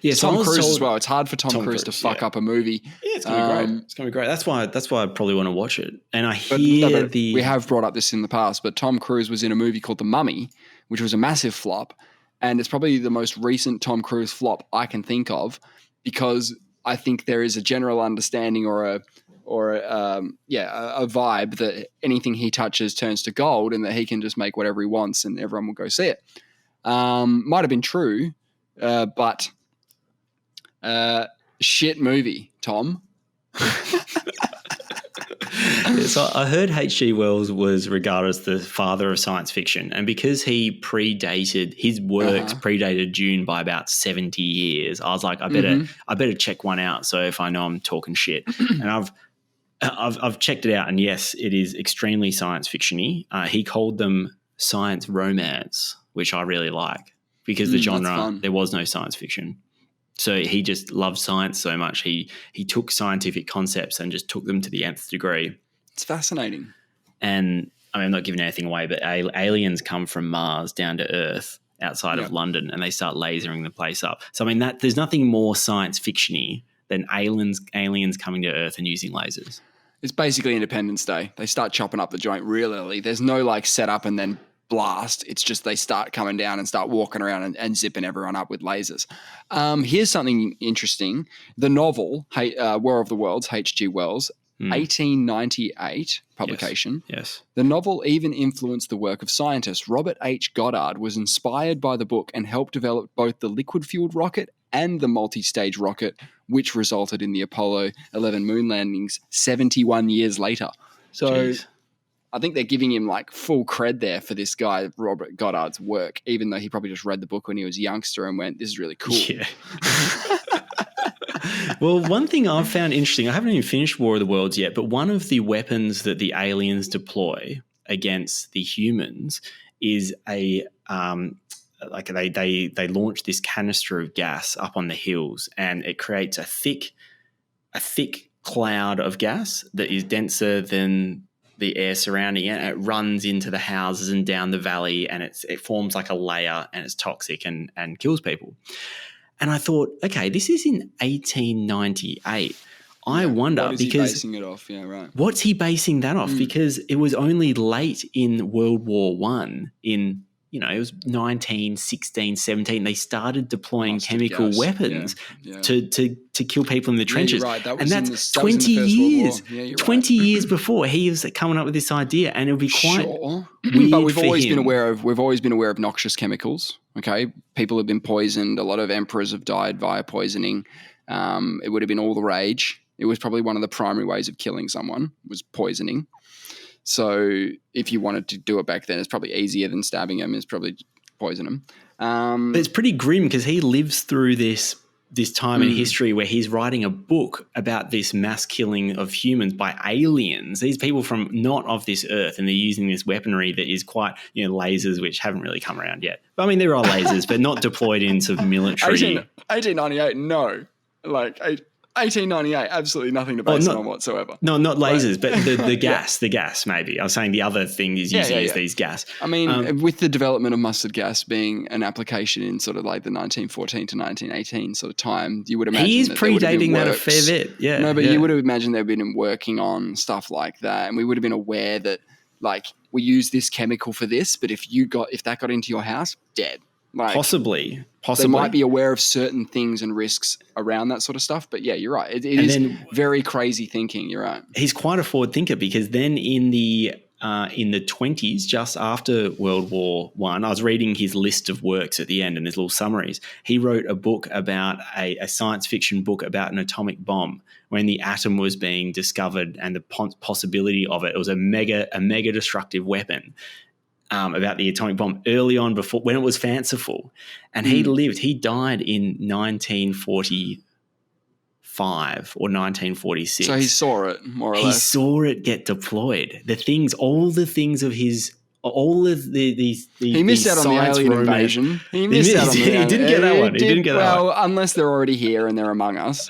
Yeah, Tom Cruise as well. It's hard for Tom Cruise to fuck up a movie. Yeah, it's gonna be great. It's gonna be great. That's why I probably want to watch it. And we have brought up this in the past, but Tom Cruise was in a movie called The Mummy, which was a massive flop, and it's probably the most recent Tom Cruise flop I can think of, because I think there is a general understanding or a vibe that anything he touches turns to gold, and that he can just make whatever he wants, and everyone will go see it. Might have been true, but. Shit movie, Tom. So I heard H.G. Wells was regarded as the father of science fiction, and because he predated his works predated Dune by about 70 years, I was like, I better check one out. So if I know I'm talking shit, and I've checked it out, and yes, it is extremely science fiction-y. He called them science romance, which I really like because the genre, there was no science fiction. So he just loved science so much. He took scientific concepts and just took them to the nth degree. It's fascinating. And I mean, I'm not giving anything away, but aliens come from Mars down to Earth outside of London, and they start lasering the place up. So I mean, there's nothing more science fiction-y than aliens coming to Earth and using lasers. It's basically Independence Day. They start chopping up the joint real early. There's no like set up and then blast. It's just they start coming down and start walking around and zipping everyone up with lasers. Here's something interesting. The novel, War of the Worlds, H.G. Wells, 1898 publication. Yes. The novel even influenced the work of scientist Robert H. Goddard, was inspired by the book and helped develop both the liquid-fueled rocket and the multi-stage rocket, which resulted in the Apollo 11 moon landings 71 years later. So Jeez. I think they're giving him like full cred there for this guy, Robert Goddard's work, even though he probably just read the book when he was a youngster and went, this is really cool. Yeah. Well, one thing I've found interesting, I haven't even finished War of the Worlds yet, but one of the weapons that the aliens deploy against the humans is they launch this canister of gas up on the hills, and it creates a thick cloud of gas that is denser than the air surrounding it. It runs into the houses and down the valley, and it forms like a layer, and it's toxic and kills people. And I thought, okay, this is in 1898. I wonder what is because he basing it off? Yeah, right. What's he basing that off? Because it was only late in World War One, it was 1916, 17. They started deploying chemical weapons to kill people in the trenches. You're right. That was and that's that 20 was in the First years. World War. Yeah, you're 20 right. years before he was coming up with this idea, and it would be quite weird. But we've for always him. been aware of noxious chemicals. Okay, people have been poisoned. A lot of emperors have died via poisoning. It would have been all the rage. It was probably one of the primary ways of killing someone was poisoning. So if you wanted to do it back then, it's probably easier than stabbing them. It's probably poison them. But it's pretty grim because he lives through this time in history where he's writing a book about this mass killing of humans by aliens. These people from not of this earth, and they're using this weaponry that is quite, lasers, which haven't really come around yet. But I mean, there are lasers, but not deployed into military. 1898, no. 1898, absolutely nothing to base it on whatsoever. No, not lasers, but the gas maybe. I was saying the other thing is using is these gas. I mean, with the development of mustard gas being an application in sort of like the 1914 to 1918 sort of time, you would imagine he is predating that a works. fair bit. Yeah. No, but you would have imagined they've been working on stuff like that, and we would have been aware that like we use this chemical for this, but if that got into your house, dead. Like, possibly. They might be aware of certain things and risks around that sort of stuff. But yeah, you're right. It is very crazy thinking. You're right. He's quite a forward thinker because then in the 20s, just after World War One, I was reading his list of works at the end and his little summaries. He wrote a book about a science fiction book about an atomic bomb when the atom was being discovered and the possibility of it. It was a mega destructive weapon. About the atomic bomb early on before when it was fanciful. And he died in 1945 or 1946. So he saw it more or less. He saw it get deployed. All the things of his, all of these he missed out on the alien invasion. He missed out on the He didn't get that one. He didn't get that one. Well, unless they're already here and they're among us.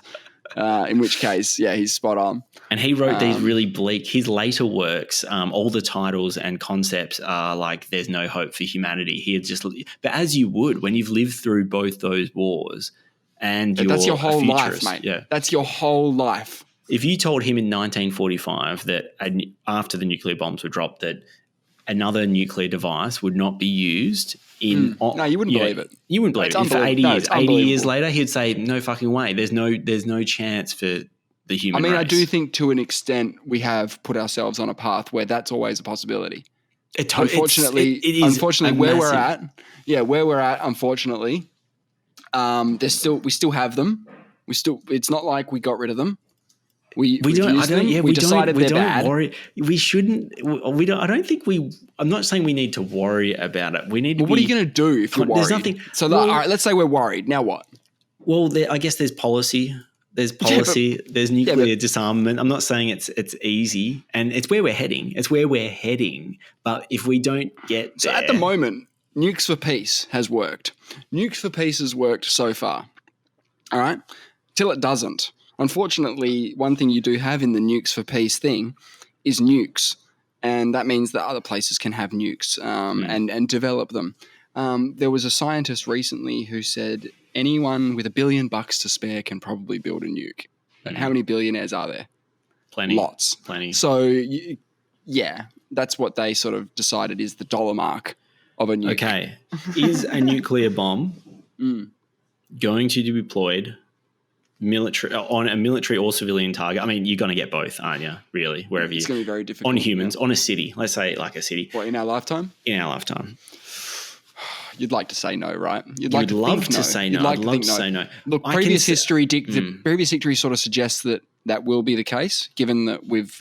In which case, yeah, he's spot on. And he wrote these really bleak, his later works, all the titles and concepts are like, there's no hope for humanity. But as you would, when you've lived through both those wars and that's your whole life, mate. Yeah. That's your whole life. If you told him in 1945 that after the nuclear bombs were dropped, that another nuclear device would not be used no, you wouldn't believe it. You wouldn't believe it. For 80 years. 80 years later, he'd say, no fucking way. There's no chance for the human race. I do think to an extent we have put ourselves on a path where that's always a possibility. Unfortunately, where we're at, unfortunately, we still have them. It's not like we got rid of them. We decided they're bad. Worry. We shouldn't. We don't. I don't think we. I'm not saying we need to worry about it. We need to. What are you going to do if you're worried? There's nothing. So, all right, let's say we're worried. Now what? Well, I guess there's policy. There's policy. There's nuclear disarmament. I'm not saying it's easy, and it's where we're heading. But if we don't get there, so at the moment, nukes for peace has worked. Nukes for peace has worked so far. All right, till it doesn't. Unfortunately, one thing you do have in the nukes for peace thing is nukes, and that means that other places can have nukes and develop them. There was a scientist recently who said anyone with $1 billion to spare can probably build a nuke. And how many billionaires are there? Plenty. Lots. Plenty. So, yeah, that's what they sort of decided is the dollar mark of a nuke. Okay. Is a nuclear bomb going to be deployed on a military or civilian target? I mean, you're going to get both, aren't you, really, wherever it's going to be very difficult. On humans, on a city. Let's say like a city. What, in our lifetime? In our lifetime. You'd like to say no, right? You'd love to say no. I'd love to say no. Look, previous history sort of suggests that will be the case, given that we've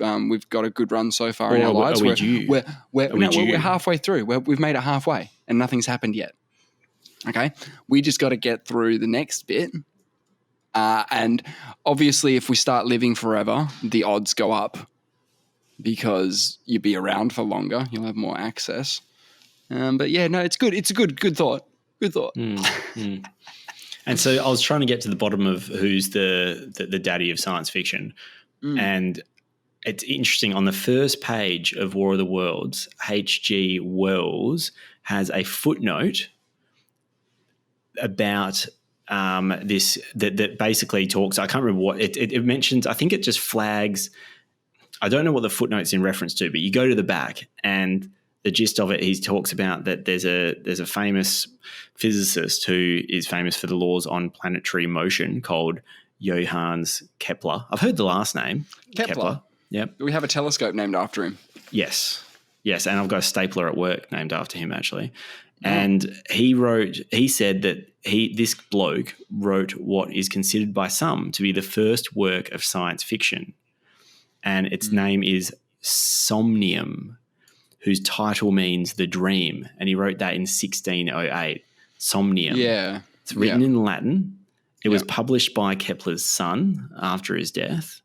got a good run so far in our lives. We're halfway through. We've made it halfway, and nothing's happened yet. Okay, we just got to get through the next bit. And obviously, if we start living forever, the odds go up because you'll be around for longer. You'll have more access. But yeah, no, it's good. It's a good thought. Good thought. And so I was trying to get to the bottom of who's the daddy of science fiction. And it's interesting. On the first page of War of the Worlds, H.G. Wells has a footnote about this that basically talks. I can't remember what it mentions. I think it just flags. I don't know what the footnote's in reference to, but you go to the back and the gist of it, he talks about that there's a famous physicist who is famous for the laws on planetary motion called Johannes Kepler. I've heard the last name. Kepler. Yep. We have a telescope named after him. Yes. And I've got a stapler at work named after him, actually. And he said that this bloke wrote what is considered by some to be the first work of science fiction. And its name is Somnium, whose title means the dream. And he wrote that in 1608, Somnium. Yeah. It's written in Latin. It was published by Kepler's son after his death.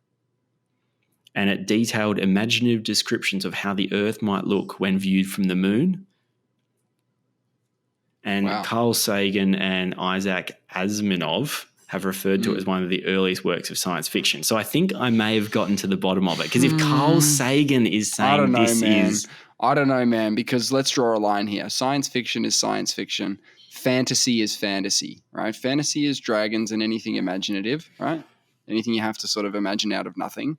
And it detailed imaginative descriptions of how the Earth might look when viewed from the moon. And Carl Sagan and Isaac Asimov have referred to it as one of the earliest works of science fiction. So I think I may have gotten to the bottom of it. Because if Carl Sagan is saying I don't know, man, because let's draw a line here. Science fiction is science fiction. Fantasy is fantasy, right? Fantasy is dragons and anything imaginative, right? Anything you have to sort of imagine out of nothing.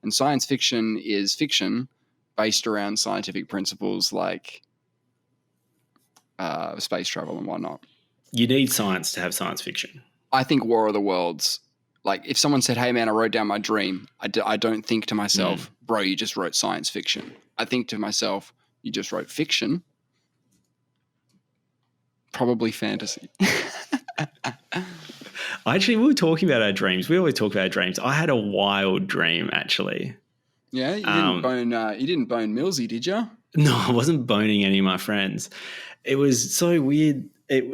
And science fiction is fiction based around scientific principles like space travel and whatnot. You need science to have science fiction. I think War of the Worlds, like if someone said, hey, man, I wrote down my dream, I don't think to myself, bro, you just wrote science fiction. I think to myself, you just wrote fiction. Probably fantasy. Actually, we were talking about our dreams. We always talk about our dreams. I had a wild dream, actually. Yeah, you didn't bone Millsy, did you? No, I wasn't boning any of my friends. It was so weird. It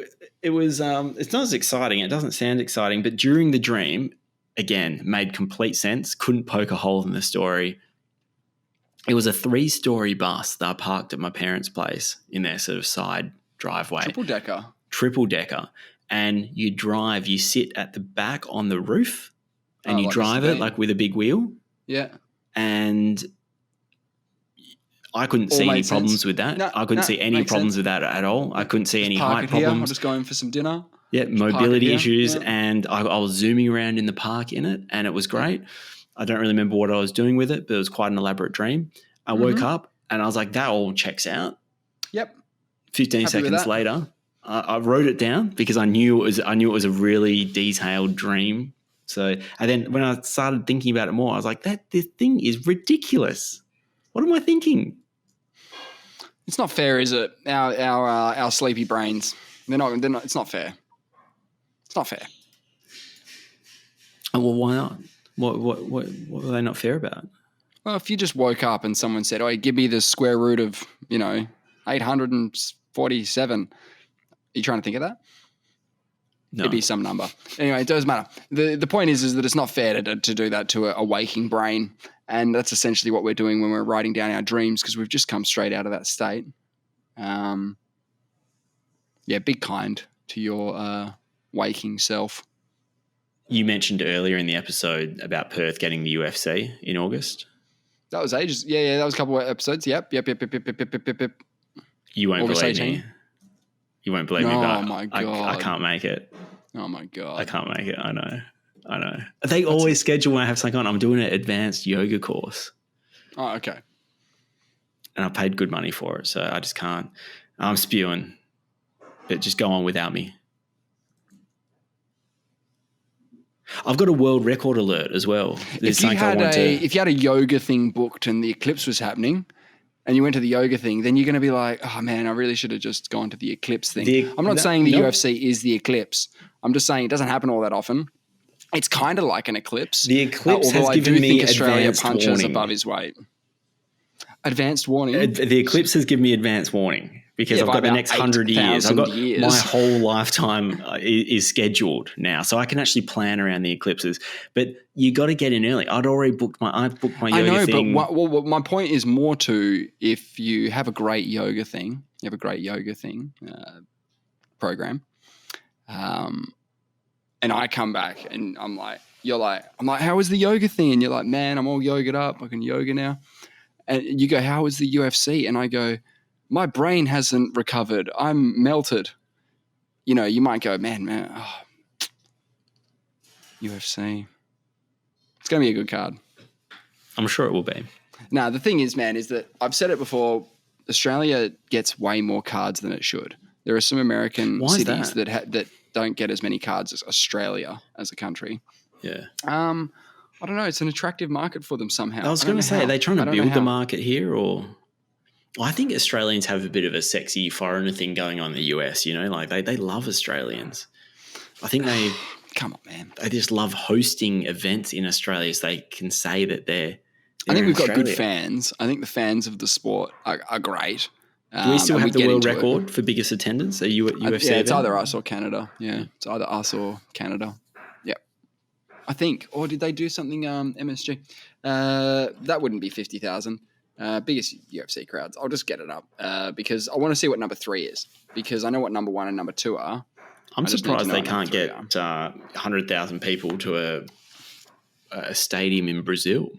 was it's not as exciting. It doesn't sound exciting, but during the dream, again, made complete sense. Couldn't poke a hole in the story. It was a 3-story bus that I parked at my parents' place in their sort of side driveway. Triple decker. And you sit at the back on the roof and you drive it like with a big wheel. Yeah. And I couldn't see any problems with that. I couldn't see any problems with that at all. I couldn't see any height problems. I'm just going for some dinner. Yeah, mobility issues. Yeah. And I was zooming around in the park in it and it was great. I don't really remember what I was doing with it, but it was quite an elaborate dream. I woke up and I was like, that all checks out. Yep. 15 seconds later, I wrote it down because I knew it was a really detailed dream. So, and then when I started thinking about it more, I was like, this thing is ridiculous. What am I thinking? It's not fair, is it? Our sleepy brains. They're not. It's not fair. It's not fair. Oh, well, why not? What were they not fair about? Well, if you just woke up and someone said, "Oh, give me the square root of 847," are you trying to think of that? No. It'd be some number. Anyway, it doesn't matter. The point is that it's not fair to do that to a waking brain. And that's essentially what we're doing when we're writing down our dreams, because we've just come straight out of that state. Be kind to your waking self. You mentioned earlier in the episode about Perth getting the UFC in August. That was ages. Yeah, that was a couple of episodes. Yep. You won't August believe 18. me. You won't believe me, but oh my God. I can't make it. Oh my God. I can't make it. I know. They always schedule when I have something on. I'm doing an advanced yoga course. Oh, okay. And I paid good money for it, so I just can't. I'm spewing, but just go on without me. I've got a world record alert as well. If you had a yoga thing booked and the eclipse was happening and you went to the yoga thing, then you're going to be like, oh man, I really should have just gone to the eclipse thing. I'm not saying the UFC is the eclipse. I'm just saying it doesn't happen all that often. It's kind of like an eclipse. The eclipse has given me Australia advanced punches warning. above his weight. Advanced warning? The eclipse has given me advanced warning because I've got the next 100 years. I've got my whole lifetime is scheduled now, so I can actually plan around the eclipses. But you got to get in early. I've booked my yoga thing. But my point is more to, if you have a great yoga thing, program, and I come back and I'm like, how was the yoga thing? And you're like, man, I'm all yogaed up. I can yoga now. And you go, how was the UFC? And I go, my brain hasn't recovered. I'm melted. You might go, man, UFC. It's going to be a good card. I'm sure it will be. Now, the thing is, man, is that I've said it before, Australia gets way more cards than it should. There are some American cities that don't get as many cards as Australia as a country. Yeah. I don't know. It's an attractive market for them somehow. I was going to say, are they trying to build the market here, or? Well, I think Australians have a bit of a sexy foreigner thing going on in the US. Like they love Australians. I think they come on, man. They just love hosting events in Australia, so they can say that they're. I think we've got good fans. I think the fans of the sport are great. Do we still have the world record for biggest attendance? Are you at UFC? Yeah, it's either us or Canada. Yeah, it's either us or Canada. I think, or did they do something MSG? That wouldn't be 50,000. Biggest UFC crowds. I'll just get it up because I want to see what number 3 is, because I know what number 1 and number 2 are. I'm surprised they can't get 100,000 people to a stadium in Brazil.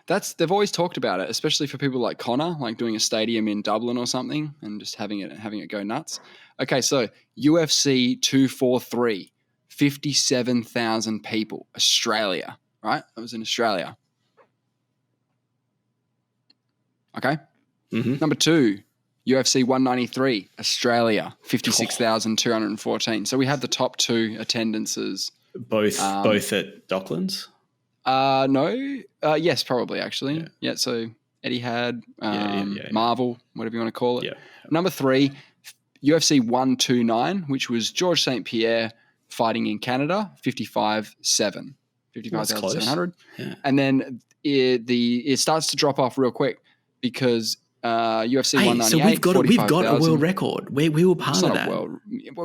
They've always talked about it, especially for people like Connor, like doing a stadium in Dublin or something and just having it go nuts. Okay, so UFC 243. 57,000 people. Australia, right? That was in Australia. Okay. Mm-hmm. Number 2, UFC 193, Australia, 56,214. So we have the top 2 attendances. Both at Docklands? No. Yes, probably, actually. Yeah, so Etihad, Marvel, whatever you want to call it. Yeah. Number 3, UFC 129, which was George St. Pierre fighting in Canada, 55,700. Yeah. And then it starts to drop off real quick because UFC 198. So we've got a world record. We were part of that.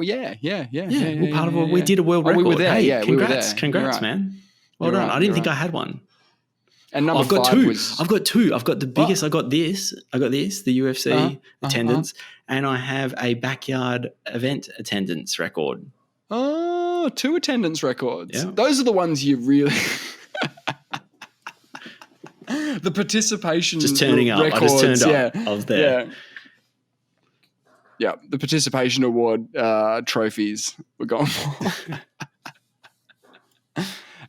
Yeah. We're part of we did a world record. We were there. Hey, we were there. Congrats, man. Well done. I didn't think I had one. And number 5 I've got 2. I've got the biggest. I got this, the UFC attendance, and I have a backyard event attendance record. Oh, 2 attendance records. Yeah. Those are the ones you really... the participation just turning up. records, I just turned up. I was there. Yeah, the participation award trophies were gone for.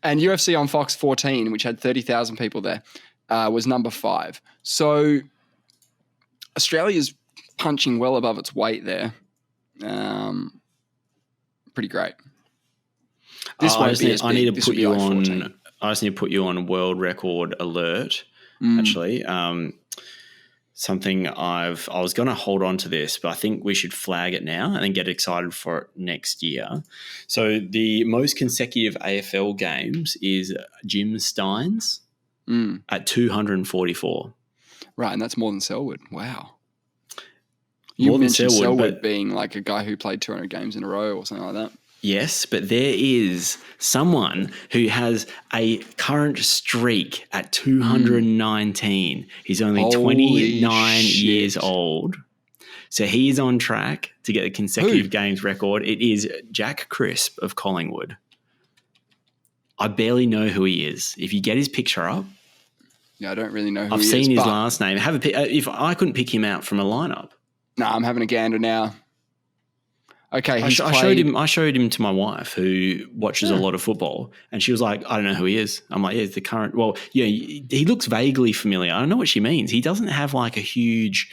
And UFC on Fox 14, which had 30,000 people there, was number 5. So Australia's punching well above its weight there. Pretty great. I just need to put you on world record alert. Actually, something I was going to hold on to this, but I think we should flag it now and then get excited for it next year. So the most consecutive AFL games is Jim Stein's at 244. Right, and that's more than Selwood. Wow. More than Selwood being like a guy who played 200 games in a row or something like that. Yes, but there is someone who has a current streak at 219. He's only Holy 29 shit. years old. So he is on track to get a consecutive games record. It is Jack Crisp of Collingwood. I barely know who he is. If you get his picture up. Yeah, I don't really know who I've he is. seen his last name. If I couldn't pick him out from a lineup. No, I'm having a gander now. Okay, I showed him to my wife, who watches a lot of football, and she was like, "I don't know who he is." I'm like, "Yeah, it's the current." Well, yeah, he looks vaguely familiar. I don't know what she means. He doesn't have like a huge.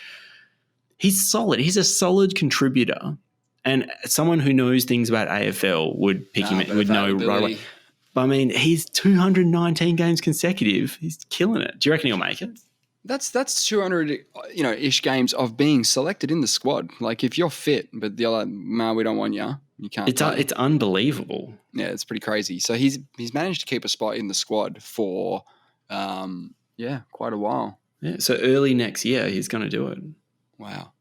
He's solid. He's a solid contributor, and someone who knows things about AFL would pick him. Would know right away. But I mean, he's 219 games consecutive. He's killing it. Do you reckon he'll make it? That's 200, ish games of being selected in the squad. Like, if you're fit, but they're like, "No, we don't want you. You can't." It's unbelievable. Yeah, it's pretty crazy. So he's managed to keep a spot in the squad for, quite a while. Yeah. So early next year, he's going to do it. Wow.